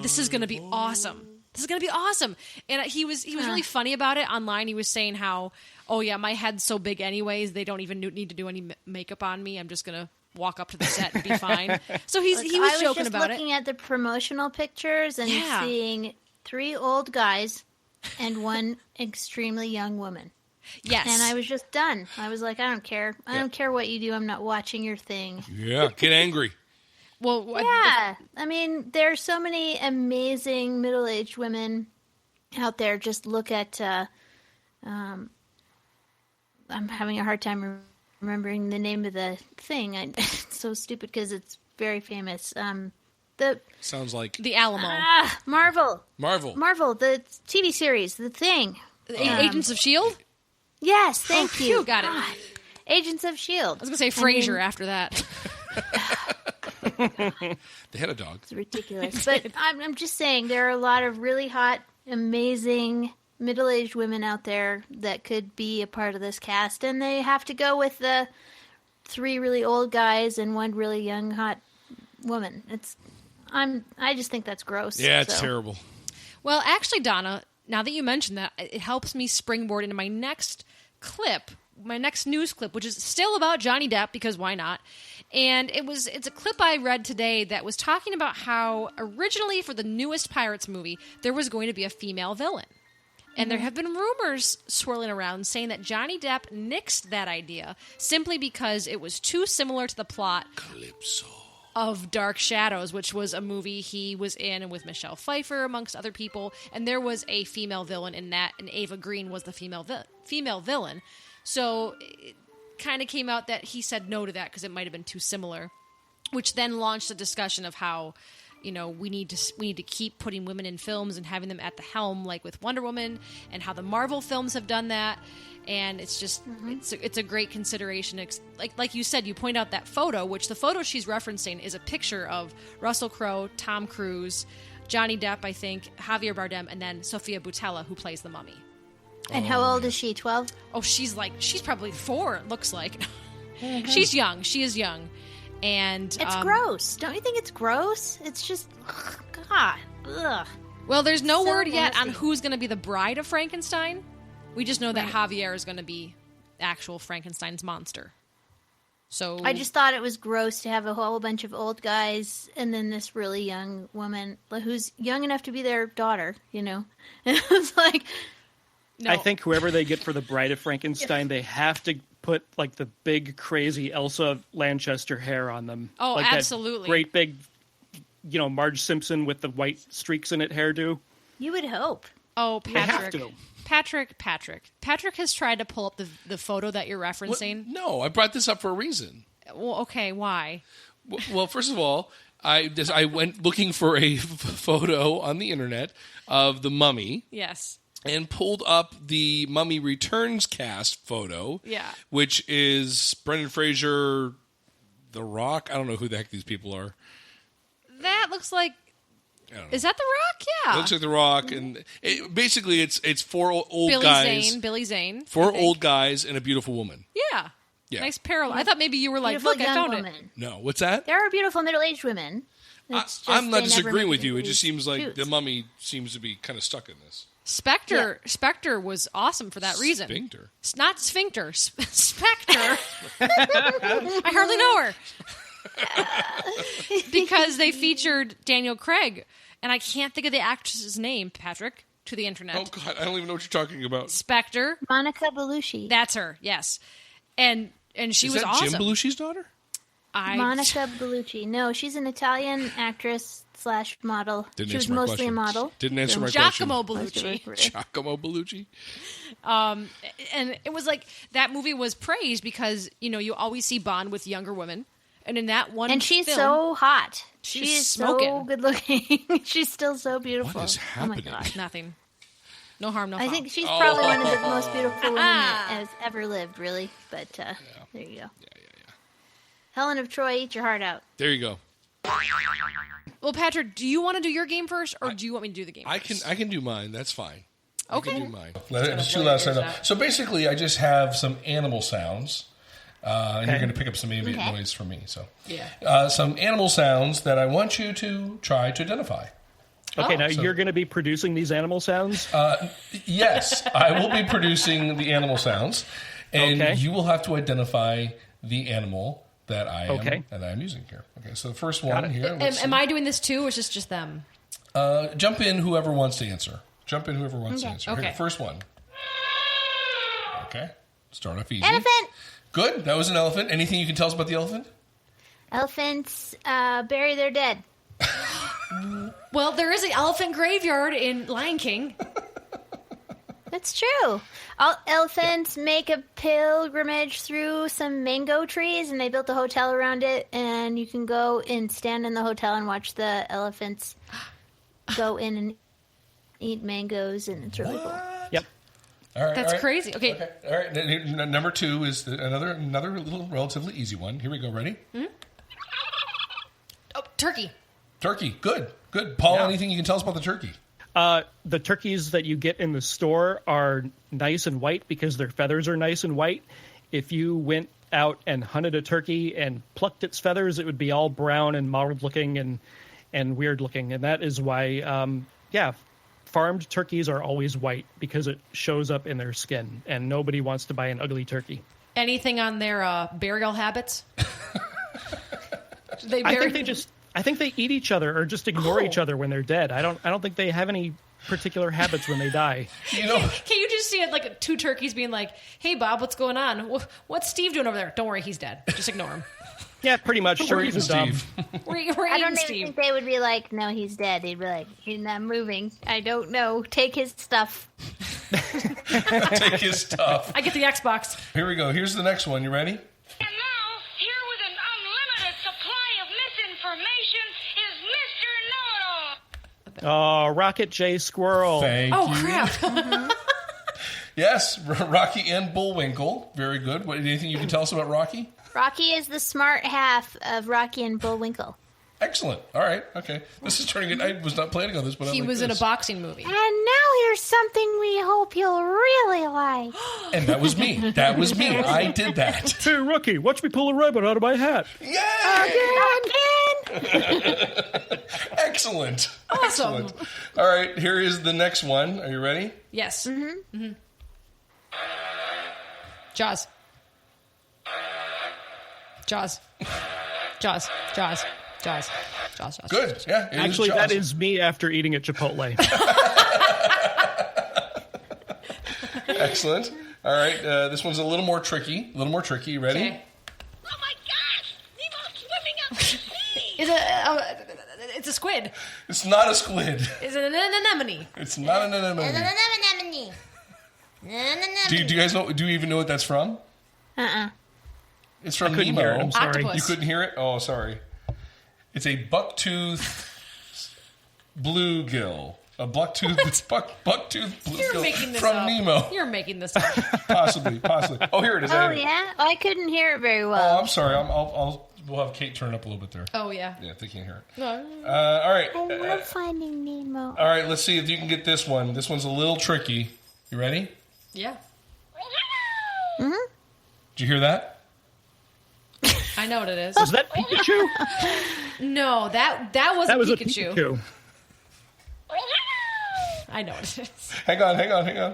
this is going to be awesome. This is going to be awesome. And he was really funny about it online. He was saying how, oh yeah, my head's so big anyways, they don't even need to do any makeup on me. I'm just going to walk up to the set and be fine. So he was joking about it. I was just looking at the promotional pictures and seeing 3 old guys and 1 extremely young woman. Yes. And I was just done. I was like, I don't care. I don't care what you do. I'm not watching your thing. Yeah, get angry. Well, yeah. I mean, there are so many amazing middle-aged women out there. Just look at, I'm having a hard time remembering the name of the thing. It's so stupid because it's very famous. Sounds like The Alamo. Marvel, the TV series, The Thing. Agents of S.H.I.E.L.D.? Yes, thank you. Got it. Agents of S.H.I.E.L.D. I was going to say Frasier after that. They had a dog. It's ridiculous. But I'm just saying there are a lot of really hot, amazing middle-aged women out there that could be a part of this cast, and they have to go with the 3 really old guys and 1 really young, hot woman. I just think that's gross. Yeah, it's terrible. Well, actually, Donna, now that you mentioned that, it helps me springboard into my next clip, my next news clip, which is still about Johnny Depp, because why not? And it's a clip I read today that was talking about how originally for the newest Pirates movie, there was going to be a female villain. And there have been rumors swirling around saying that Johnny Depp nixed that idea simply because it was too similar to the plot of Dark Shadows, which was a movie he was in with Michelle Pfeiffer, amongst other people. And there was a female villain in that, and Ava Green was the female villain. So it kind of came out that he said no to that because it might have been too similar, which then launched a discussion of how, you know, we need to keep putting women in films and having them at the helm, like with Wonder Woman, and how the Marvel films have done that. And it's just it's a great consideration. Like you said, you point out that photo, which the photo she's referencing is a picture of Russell Crowe, Tom Cruise, Johnny Depp, I think, Javier Bardem, and then Sofia Boutella, who plays the Mummy. And how old is she? 12? Oh, she's probably 4. It looks like. She's young. She is young. And it's gross. Don't you think it's gross? It's just, God. Ugh. Well, there's no word yet on who's going to be the bride of Frankenstein. We just know that Javier is going to be actual Frankenstein's monster. So I just thought it was gross to have a whole bunch of old guys and then this really young woman who's young enough to be their daughter, you know? And it was like... No. I think whoever they get for the Bride of Frankenstein, they have to put like the big, crazy Elsa Lanchester hair on them. Oh, like absolutely. That great big, Marge Simpson with the white streaks in it hairdo. You would hope. Oh, Patrick. They have to. Patrick has tried to pull up the photo that you're referencing. What? No, I brought this up for a reason. Well, okay, why? Well, first of all, I went looking for a photo on the internet of the Mummy. Yes. and pulled up the Mummy Returns cast photo. Yeah. Which is Brendan Fraser, The Rock. I don't know who the heck these people are. That looks like... Is that The Rock? Yeah. It looks like The Rock. And basically, it's four old guys. Billy Zane. Four old guys and a beautiful woman. Yeah. Yeah. Nice parallel. I thought maybe you were like, Beautiful look, I young found woman. it. No, what's that? There are beautiful middle-aged women. It's just I'm not they never disagreeing make with you. It these just seems like shoots. the Mummy seems to be kind of stuck in this. Spectre was awesome for that reason. Sphincter. It's not Sphincter. Spectre. I hardly know her. Because they featured Daniel Craig, and I can't think of the actress's name, Patrick, to the internet. Oh, God. I don't even know what you're talking about. Spectre. Monica Bellucci. That's her, yes. And she Is was that awesome. Jim Belushi's daughter? Monica Bellucci. No, she's an Italian actress / model. Didn't She was answer my mostly question. a model. Didn't answer my Giacomo question. Bellucci. Giacomo Bellucci? And it was like, that movie was praised because, you always see Bond with younger women. And in that one And she's film, so hot. She's She's smoking. so good looking. She's still so beautiful. What is happening? Oh my god. nothing. No harm, no foul. I think she's probably one of the most beautiful women that has ever lived, really. But there you go. Yeah. Helen of Troy, eat your heart out. There you go. Well, Patrick, do you want to do your game first, or do you want me to do the game I first? can do mine. That's fine. Okay. I can do mine. It's too loud. So basically, I just have some animal sounds, and you're going to pick up some ambient noise from me. So some animal sounds that I want you to try to identify. Okay, now So- you're going to be producing these animal sounds? Yes, I will be producing the animal sounds, and Okay. you will have to identify the animal that I am Okay. that I'm using here. Okay, so the first one here. Am I doing this too, or is this just them? Jump in whoever wants to answer. Jump in whoever wants to answer. Okay. Here, first one. Okay, start off easy. Elephant! Good. That was an elephant. Anything you can tell us about the elephant? Elephants bury their dead. Well, there is an elephant graveyard in Lion King. That's true. All elephants make a pilgrimage through some mango trees, and they built a hotel around it. And you can go and stand in the hotel and watch the elephants go in and eat mangoes, and it's really cool. Yep. All right. That's all right. crazy. Okay. All right. Number two is another little relatively easy one. Here we go. Ready? Oh, turkey. Turkey. Good. Paul, Yeah. anything you can tell us about the turkey? The turkeys that you get in the store are nice and white because their feathers are nice and white. If you went out and hunted a turkey and plucked its feathers, it would be all brown and mottled looking and weird looking. And that is why, farmed turkeys are always white because it shows up in their skin. And nobody wants to buy an ugly turkey. Anything on their burial habits? They I bury- think they eat each other or just ignore each other when they're dead. I don't think they have any particular habits when they die. You know, Can you just see it like two turkeys being like, "Hey, Bob, what's going on? What's Steve doing over there? Don't worry, he's dead. Just ignore him. Yeah, pretty much. we're Turkeys eating are dumb. Steve. We're I eating don't even Steve." think they would be like, no, he's dead. They'd be like, he's not moving. I don't know. Take his stuff. Take his stuff. I get the Xbox. Here we go. Here's the next one. You ready? And now, here with an unlimited supply of misinformation is Mr. Know-It-All. Oh, Rocket J Squirrel. Thank Oh you. crap! Yes, Rocky and Bullwinkle. Very good. Anything you can tell us about Rocky? Rocky is the smart half of Rocky and Bullwinkle. Excellent. All right. Okay. This is turning it. I was not planning on this, but I He like was in a this. boxing movie. And now here's something we hope you'll really like. And that was me. That was me. I did that. Hey, Rocky, watch me pull a rabbit out of my hat. Yay! Again! Excellent. Awesome. Excellent. All right. Here is the next one. Are you ready? Yes. Mm-hmm. Jaws. Jaws. Jaws. Jaws. Jaws. Jaws. Jaws. Good. Yeah. it Actually, Jaws. that is me after eating at Chipotle. Excellent. All right. This one's a little more tricky. You ready? Okay. Oh my gosh! Nemo's swimming out to sea! It's a squid. It's not a squid. It's an anemone. It's not an anemone. Do you guys know? Do you even know what that's from? It's from couldn't Nemo. hear it, I'm sorry. Octopus. You couldn't hear it? Oh, sorry. It's a bucktooth bluegill. A bucktooth You're making this from up. Nemo. You're making this up. Possibly. Oh, here it is. Oh, yeah? I couldn't hear it very well. Oh, I'm sorry. We'll have Kate turn it up a little bit there. Oh, yeah. Yeah, if they can't hear it. No. All right. I love Finding Nemo. All right, let's see if you can get this one. This one's a little tricky. You ready? Yeah. Mm-hmm. Did you hear that? I know what it is. Was that Pikachu? No, that wasn't That was Pikachu. a Pikachu. I know what it is. Hang on.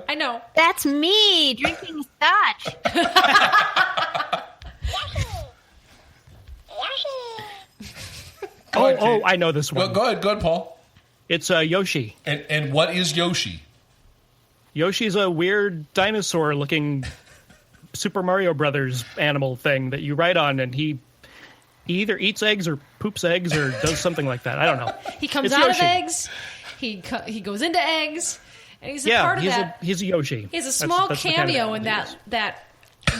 I know. That's me drinking scotch. Go ahead, Kate. I know this one. Go ahead, Paul. It's Yoshi. And what is Yoshi? Yoshi's a weird dinosaur-looking Super Mario Brothers animal thing that you ride on, and he either eats eggs or poops eggs or does something like that. I don't know. He comes It's out Yoshi. of eggs. He goes into eggs, and he's a part of that. He's a Yoshi. He has a small That's the kind of cameo in animal he is. that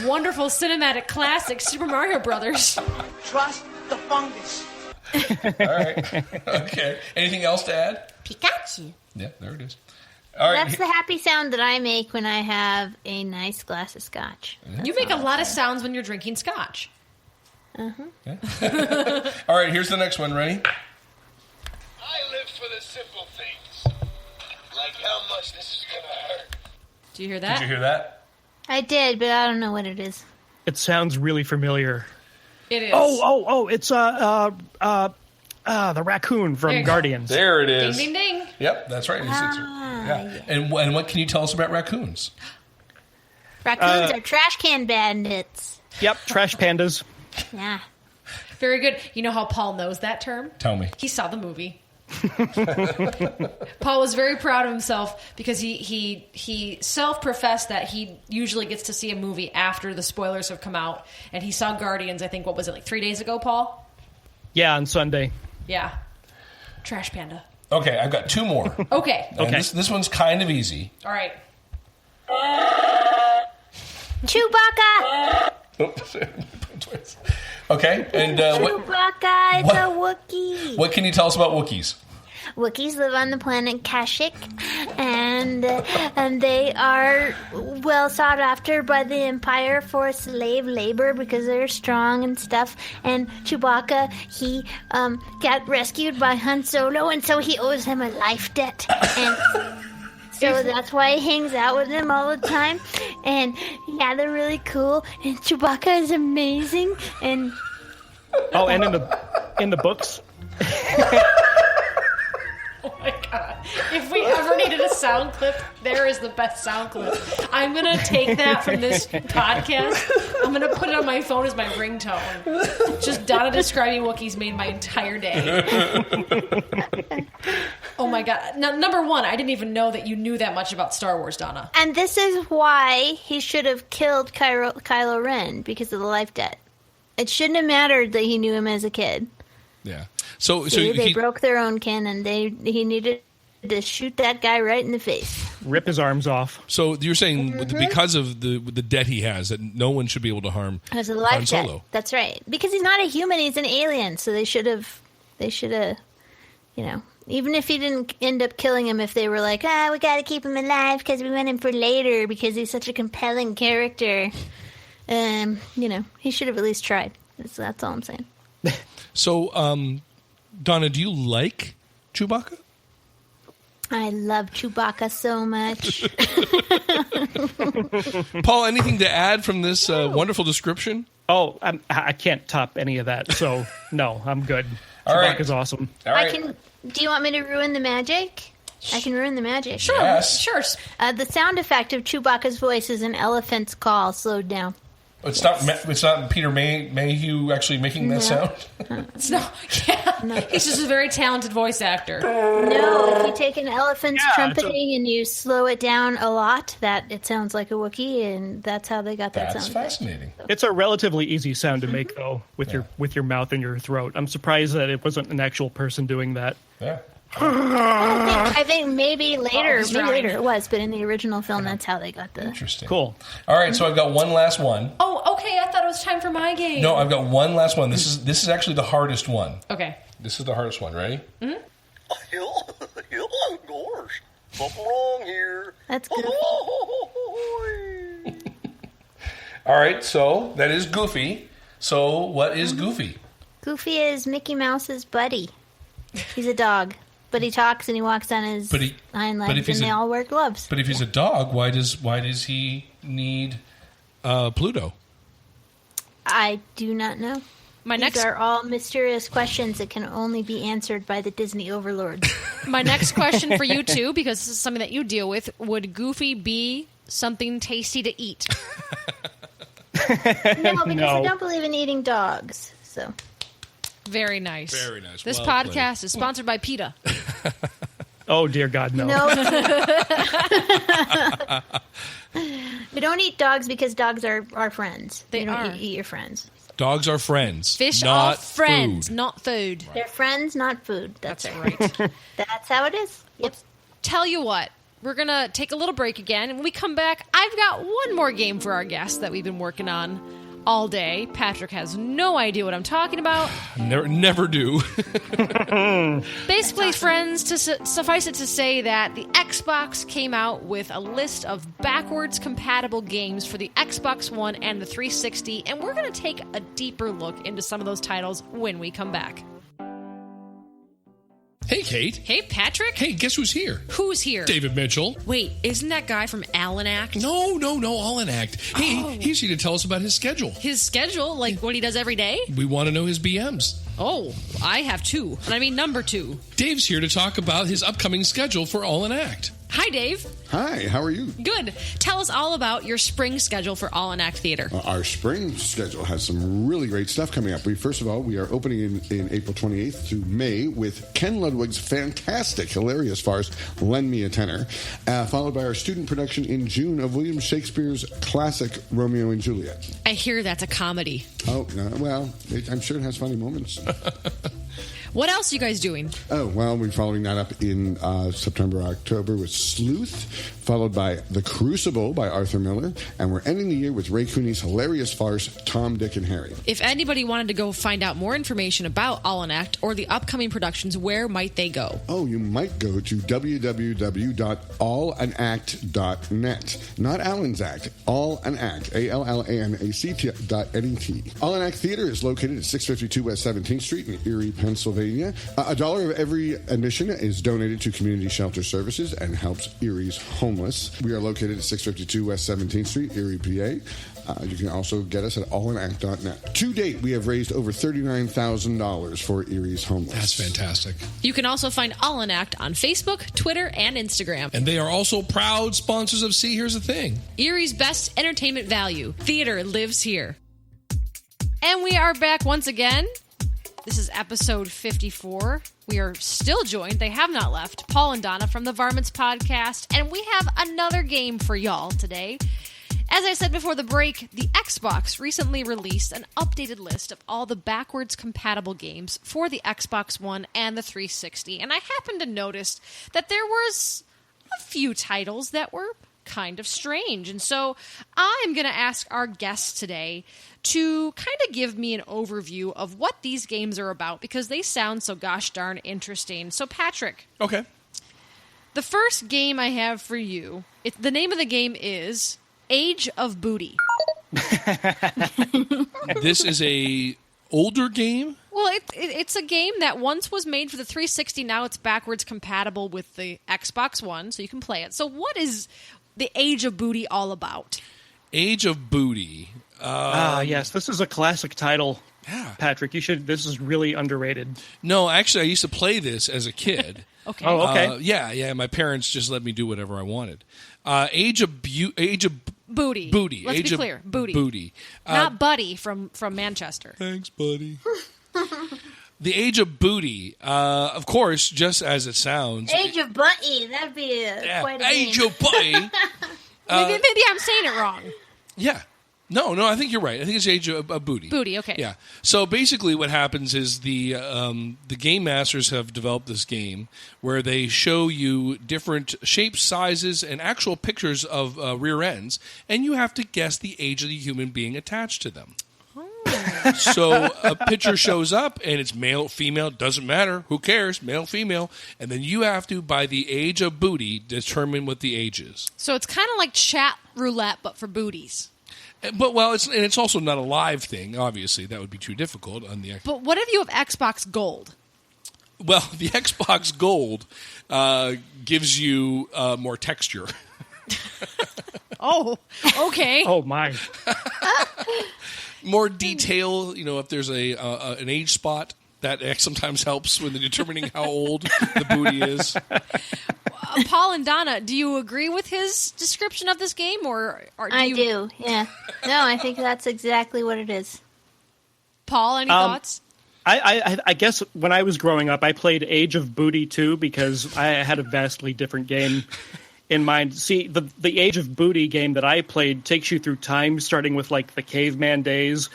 wonderful cinematic classic Super Mario Brothers. Trust the fungus. All right. Okay. Anything else to add? Pikachu. Yeah, there it is. All right. That's the happy sound that I make when I have a nice glass of scotch. You make a lot of sounds when you're drinking scotch. Yeah. All right, here's the next one. Ready? I live for the simple things, like how much this is gonna hurt. Do you hear that? Did you hear that? I did, but I don't know what it is. It sounds really familiar. It is. Oh! It's the raccoon There from you go. Guardians. There it Ding, is. ding, ding. Yep, that's right. Yeah. yeah. And what can you tell us about raccoons? Raccoons are trash can bandits. Yep, trash pandas. Yeah. Very good. You know how Paul knows that term? Tell me. He saw the movie. Paul was very proud of himself because he self-professed that he usually gets to see a movie after the spoilers have come out, and he saw Guardians, I think, what was it, like 3 days ago, Paul? Yeah, on Sunday. Yeah. Trash panda. Okay, I've got two more. Okay. And Okay. This one's kind of easy. All right. Chewbacca! Oops. Okay, and Chewbacca is a Wookiee. what can you tell us about Wookiees? Wookiees live on the planet Kashyyyk, and they are well sought after by the Empire for slave labor because they're strong and stuff. And Chewbacca, he got rescued by Han Solo, and so he owes him a life debt. And so that's why he hangs out with him all the time. And yeah, they're really cool. And Chewbacca is amazing. And Oh, and in the books. Oh my God. If we ever needed a sound clip, there is the best sound clip. I'm going to take that from this podcast. I'm going to put it on my phone as my ringtone. Just Donna describing Wookiees made my entire day. Oh my God. Now, number one, I didn't even know that you knew that much about Star Wars, Donna. And this is why he should have killed Kylo Ren, because of the life debt. It shouldn't have mattered that he knew him as a kid. Yeah. So See, they he, broke their own canon. He needed to shoot that guy right in the face. Rip his arms off. so you're saying because of the debt he has that no one should be able to harm As a Han life debt. Solo. That's right. Because he's not a human, he's an alien. So they should have, you know, even if he didn't end up killing him, if they were like, we got to keep him alive because we want him for later because he's such a compelling character. You know, he should have at least tried. That's all I'm saying. So, Donna, do you like Chewbacca? I love Chewbacca so much. Paul, anything to add from this wonderful description? Oh, I can't top any of that. So no, I'm good. All right. Chewbacca's awesome. All right. Do you want me to ruin the magic? I can ruin the magic. Sure. Yes. Sure. The sound effect of Chewbacca's voice is an elephant's call slowed down. It's not Peter Mayhew actually making that sound. He's just a very talented voice actor. No, if you take an elephant's trumpeting and you slow it down a lot, that it sounds like a Wookiee, and that's how they got that That's sound. fascinating. It's a relatively easy sound to make though, with your mouth and your throat. I'm surprised that it wasn't an actual person doing that. Yeah. I think maybe later he's trying. it was, but in the original film, that's how they got the. Interesting. Cool. All right, so I've got one last one. Oh, okay. I thought it was time for my game. No, I've got one last one. This is actually the hardest one. Okay. This is the hardest one. Ready? Mm-hmm. Gosh, something wrong here. That's good. All right, so that is Goofy. So what is Goofy? Goofy is Mickey Mouse's buddy. He's a dog, but he talks and he walks on his hind legs, and they all wear gloves. But if he's a dog, why does he need Pluto? I do not know. These are all mysterious questions that can only be answered by the Disney overlords. My next question for you, too, because this is something that you deal with, would Goofy be something tasty to eat? No, because I don't believe in eating dogs. So, very nice. Very nice. This well podcast played. is sponsored by PETA. Oh, dear God, no. We don't eat dogs because dogs are our friends. They don't eat your friends. Dogs are friends. Fish not are friends, food. not food. They're friends, not food. That's right. That's how it is. Yep. Tell you what, we're going to take a little break again. And when we come back, I've got one more game for our guests that we've been working on all day. Patrick has no idea what I'm talking about. Never do. Basically, friends, to suffice it to say that the Xbox came out with a list of backwards compatible games for the Xbox One and the 360, and we're going to take a deeper look into some of those titles when we come back. Hey, Kate. Hey, Patrick. Hey, guess who's here? Who's here? David Mitchell. Wait, isn't that guy from Alan Act? No, All in Act. Hey, he's here to tell us about his schedule. His schedule? Like what he does every day? We want to know his BMs. Oh, I have two. And I mean number 2. Dave's here to talk about his upcoming schedule for All in Act. Hi, Dave. Hi, how are you? Good. Tell us all about your spring schedule for All in Act Theater. Our spring schedule has some really great stuff coming up. First of all, we are opening in April 28th to May with Ken Ludwig's fantastic, hilarious farce, Lend Me a Tenor, followed by our student production in June of William Shakespeare's classic Romeo and Juliet. I hear that's a comedy. Oh, well, I'm sure it has funny moments. What else are you guys doing? Oh, well, we're following that up in September, October with Sleuth, followed by The Crucible by Arthur Miller, and we're ending the year with Ray Cooney's hilarious farce, Tom, Dick, and Harry. If anybody wanted to go find out more information about All in Act or the upcoming productions, where might they go? Oh, you might go to www.allanact.net. Not Allen's Act, Allanact, ALLANACT.net. All in Act Theater is located at 652 West 17th Street in Erie, Pennsylvania. $1 of every admission is donated to Community Shelter Services and helps Erie's homeless. We are located at 652 West 17th Street, Erie, PA. You can also get us at allanact.net. To date, we have raised over $39,000 for Erie's homeless. That's fantastic. You can also find All in Act on Facebook, Twitter, and Instagram. And they are also proud sponsors of See Here's the Thing. Erie's best entertainment value. Theater lives here. And we are back once again. This is episode 54. We are still joined, they have not left, Paul and Donna from the Varmints podcast, and we have another game for y'all today. As I said before the break, the Xbox recently released an updated list of all the backwards compatible games for the Xbox One and the 360, and I happened to notice that there was a few titles that were kind of strange, and so I'm going to ask our guests today to kind of give me an overview of what these games are about, because they sound so gosh darn interesting. So, Patrick. Okay. The first game I have for you, the name of the game is Age of Booty. This is a older game? Well, it's a game that once was made for the 360. Now it's backwards compatible with the Xbox One, so you can play it. So what is the Age of Booty all about? Age of Booty. Yes, this is a classic title. Yeah. Patrick, this is really underrated. No, actually, I used to play this as a kid. Okay. Oh, okay. Yeah. My parents just let me do whatever I wanted. Age of Booty. Booty. Let's Age be of clear. Booty. Booty. Not Buddy from Manchester. Thanks, buddy. The Age of Booty. Of course, just as it sounds. Age of Butty. That'd be quite a Age name. of Booty. Maybe I'm saying it wrong. Yeah. No, I think you're right. I think it's Age of Booty. Booty, okay. Yeah. So basically what happens is the game masters have developed this game where they show you different shapes, sizes, and actual pictures of rear ends, and you have to guess the age of the human being attached to them. So a picture shows up, and it's male, female, doesn't matter. Who cares? Male, female. And then you have to, by the age of booty, determine what the age is. So it's kind of like chat roulette, but for booties. But, it's also not a live thing, obviously. That would be too difficult on the... But what if you have Xbox Gold? Well, the Xbox Gold gives you more texture. Oh, okay. Oh, my. More detail, if there's an age spot, that sometimes helps when they're determining how old the booty is. Paul and Donna, do you agree with his description of this game, or do I you... do, yeah. No, I think that's exactly what it is. Paul, any thoughts? I guess when I was growing up, I played Age of Booty too, because I had a vastly different game in mind. See, the Age of Booty game that I played takes you through time, starting with like the caveman days,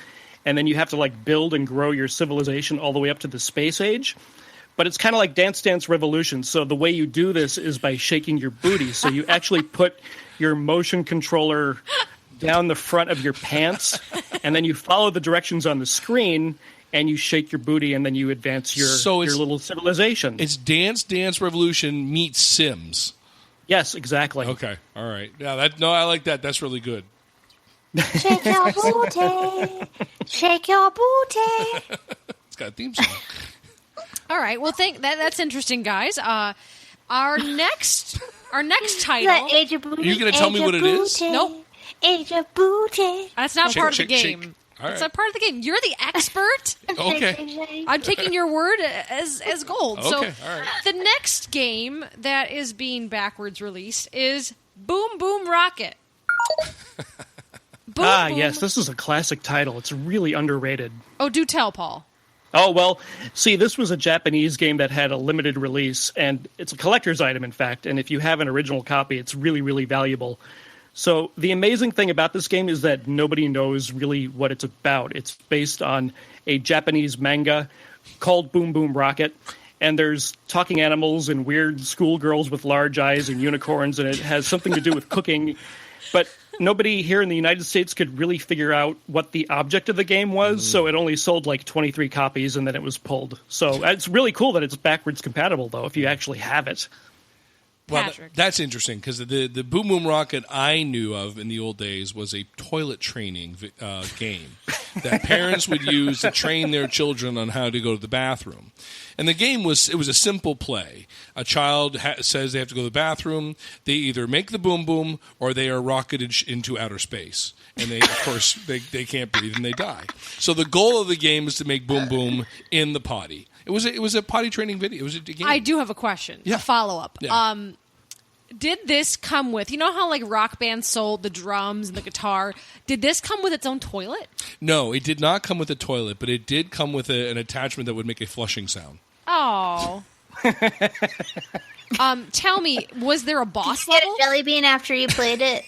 and then you have to like build and grow your civilization all the way up to the space age. But it's kind of like Dance Dance Revolution. So the way you do this is by shaking your booty. So you actually put your motion controller down the front of your pants, and then you follow the directions on the screen, and you shake your booty, and then you advance your little civilization. It's Dance Dance Revolution meets Sims. Yes, exactly. Okay, all right. Yeah, I like that. That's really good. Shake your booty, shake your booty. It's got a theme song. All right. Well, that's interesting, guys. Our next title. The Age of Booty. Are you going to tell me what it is? Nope. Age of Booty. That's not part of the game. That's not part of the game. You're the expert. Okay. I'm taking your word as gold. Okay, So all right. the next game that is being backwards released is Boom Boom Rocket. Boom, boom. Yes, this is a classic title. It's really underrated. Oh, do tell, Paul. Oh, well, see, this was a Japanese game that had a limited release, and it's a collector's item, in fact, and if you have an original copy, it's really, really valuable. So the amazing thing about this game is that nobody knows really what it's about. It's based on a Japanese manga called Boom Boom Rocket, and there's talking animals and weird schoolgirls with large eyes and unicorns, and it has something to do with cooking, but nobody here in the United States could really figure out what the object of the game was, so it only sold like 23 copies, and then it was pulled. So it's really cool that it's backwards compatible, though, if you actually have it. Well, that's interesting, because the Boom Boom Rocket I knew of in the old days was a toilet training game that parents would use to train their children on how to go to the bathroom. And the game was a simple play. A child says they have to go to the bathroom. They either make the boom boom or they are rocketed into outer space. And they, of course, they can't breathe and they die. So the goal of the game is to make boom boom in the potty. It was a potty training video. It was a game. I do have a question. Yeah. A follow-up. Yeah. Did this come with, how like rock bands sold the drums and the guitar? Did this come with its own toilet? No, it did not come with a toilet, but it did come with an attachment that would make a flushing sound. Oh. Tell me, was there a boss Did you level? get a jelly bean after you played it?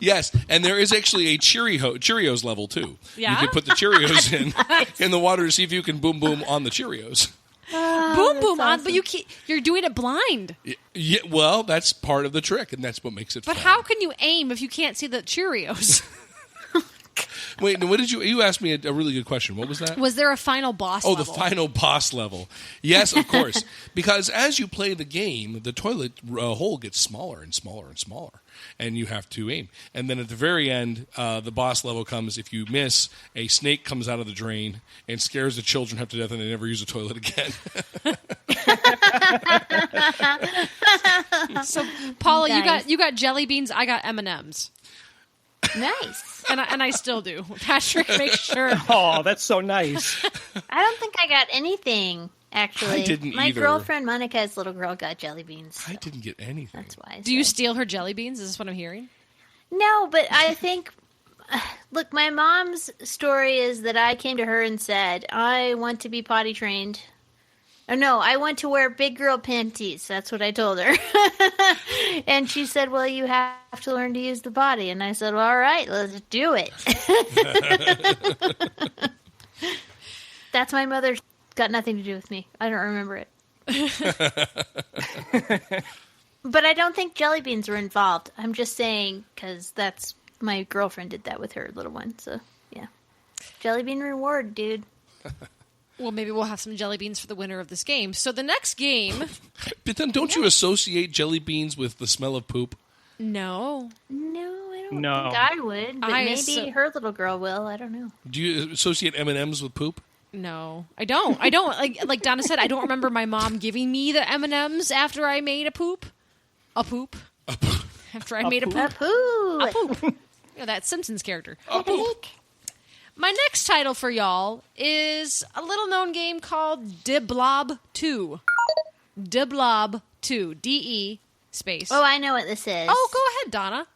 Yes. And there is actually a Cheerios level, too. Yeah? You can put the Cheerios in the water to see if you can boom boom on the Cheerios. Boom boom on, but you're doing it blind. Yeah, well, that's part of the trick, and that's what makes it fun. But how can you aim if you can't see the Cheerios? Wait, what did you asked me a really good question. What was that? Was there a final boss level? Oh, the final boss level. Yes, of course. Because as you play the game, the toilet hole gets smaller and smaller and smaller, and you have to aim. And then at the very end, the boss level comes. If you miss, a snake comes out of the drain and scares the children half to death, and they never use a toilet again. So, Paula, nice. you got jelly beans. I got M&Ms. Nice. And I still do. Patrick, make sure. Oh, that's so nice. I don't think I got anything, actually. I didn't My either. girlfriend, Monica's little girl, got jelly beans. So I didn't get anything. That's why. Do you steal her jelly beans? Is this what I'm hearing? No, but I think... Look, my mom's story is that I came to her and said, I want to be potty trained. Oh, no, I want to wear big girl panties. That's what I told her. And she said, well, you have to learn to use the body. And I said, well, all right, let's do it. That's my mother. Got nothing to do with me. I don't remember it. But I don't think jelly beans were involved. I'm just saying because my girlfriend did that with her little one. So, yeah. Jelly bean reward, dude. Well, maybe we'll have some jelly beans for the winner of this game. So the next game... But then don't you associate jelly beans with the smell of poop? No. No, I don't No. think I would. But maybe her little girl will. I don't know. Do you associate M&Ms with poop? No, I don't. I don't. Like Donna said, I don't remember my mom giving me the M&Ms after I made a poop. After I made a poop. A poop. Yeah, that Simpsons character. My next title for y'all is a little-known game called De Blob 2. De Blob 2. D-E space. Oh, I know what this is. Oh, go ahead, Donna.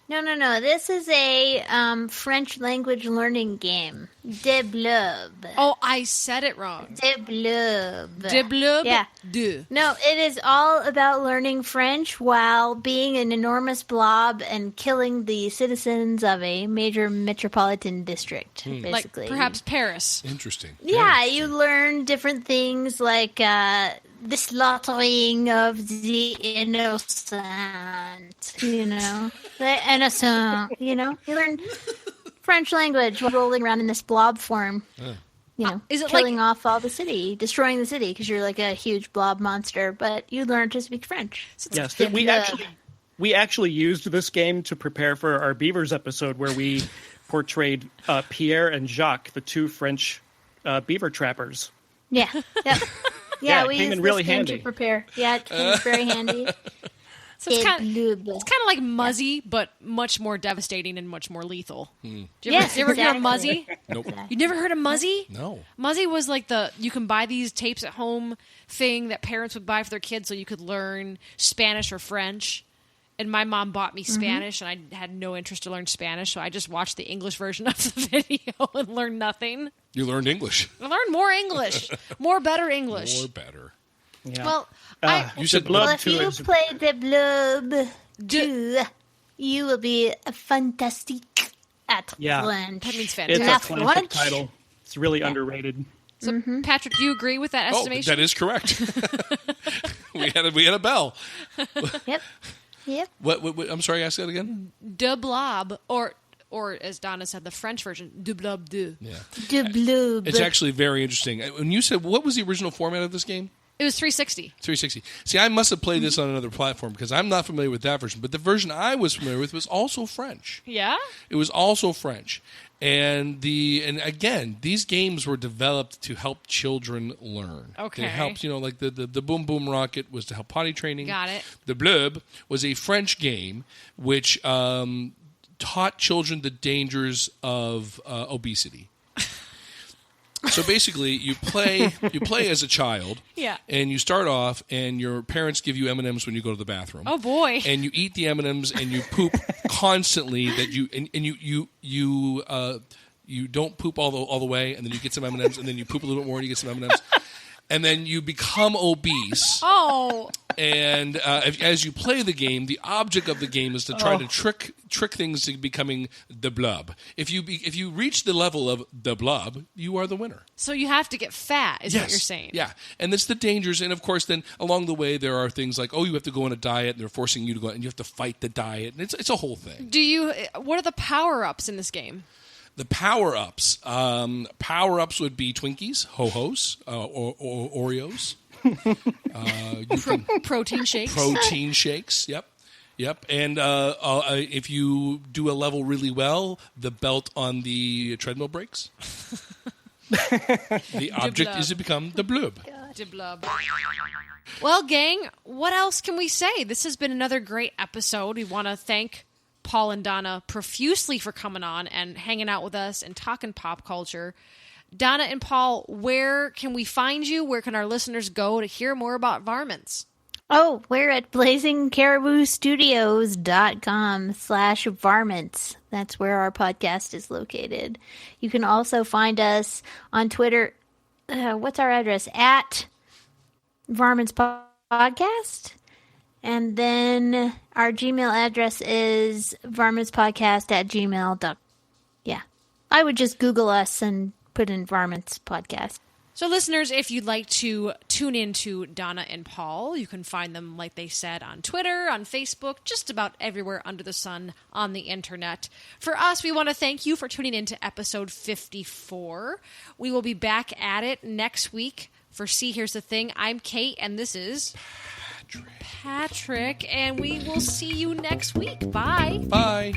No. This is a French language learning game. De Blob. Oh, I said it wrong. De Blob. De Blob. Yeah. De. No, it is all about learning French while being an enormous blob and killing the citizens of a major metropolitan district, basically. Like perhaps Paris. Interesting. Yeah, you learn different things like the slaughtering of the innocent, the innocent, you learn French language while rolling around in this blob form, is it killing off all the city, destroying the city because you're like a huge blob monster, but you learn to speak French. Yes, we actually used this game to prepare for our Beavers episode where we portrayed Pierre and Jacques, the two French beaver trappers. Yeah. Yep. Yeah, we it came used in really this game handy to prepare. Yeah, it came very handy. So it's kind of like Muzzy, but much more devastating and much more lethal. Did you ever hear of Muzzy? Nope. You never heard of Muzzy? No. Muzzy was like you can buy these tapes at home thing that parents would buy for their kids so you could learn Spanish or French. And my mom bought me Spanish, and I had no interest to learn Spanish, so I just watched the English version of the video and learned nothing. You learned English. I learned more English. More better English. More better. Yeah. Well, you said well, blob if 2. you play the blob 2, you will be a fantastique at French. That means It's fantastic. a classic title. It's really underrated. So, Patrick, do you agree with that estimation? Oh, that is correct. we had a bell. Yep. What? I'm sorry, ask that again. De Blob, or as Donna said, the French version, De Blob 2. Yeah. De blob. It's actually very interesting. When you said, what was the original format of this game? It was 360. 360. See, I must have played this on another platform because I'm not familiar with that version. But the version I was familiar with was also French. Yeah? It was also French. And again, these games were developed to help children learn. Okay. They helped, like the Boom Boom Rocket was to help potty training. Got it. The Blurb was a French game which taught children the dangers of obesity. So basically, you play as a child, and you start off, and your parents give you M&Ms when you go to the bathroom. Oh boy! And you eat the M&Ms, and you poop constantly. That you don't poop all the way, and then you get some M&Ms, and then you poop a little bit more, and you get some M&Ms, and then you become obese. Oh! And as you play the game, the object of the game is to try to trick things to becoming the blob. If you reach the level of the blob, you are the winner. So you have to get fat, is what you're saying. Yeah, and that's the dangers. And of course, then along the way, there are things like, you have to go on a diet, and they're forcing you to go, and you have to fight the diet, and it's a whole thing. What are the power-ups in this game? The power-ups. Power-ups would be Twinkies, Ho-Hos, or Oreos. Protein shakes. Protein shakes, yep. And if you do a level really well, the belt on the treadmill breaks. The object is to become the blub. De blub. Well, gang, what else can we say? This has been another great episode. We want to thank Paul and Donna profusely for coming on and hanging out with us and talking pop culture. Donna and Paul, where can we find you? Where can our listeners go to hear more about Varmints? Oh, we're at blazingcariboustudios.com/varmints. That's where our podcast is located. You can also find us on Twitter. What's our address? At Varmints Podcast. And then our Gmail address is varmintspodcast@gmail.com. Yeah. I would just Google us and put in Varmints Podcast. So listeners, if you'd like to tune in to Donna and Paul, you can find them, like they said, on Twitter, on Facebook, just about everywhere under the sun on the internet. For us, we want to thank you for tuning in to episode 54. We will be back at it next week for See Here's the Thing. I'm Kate, and this is Patrick, and we will see you next week. Bye. Bye.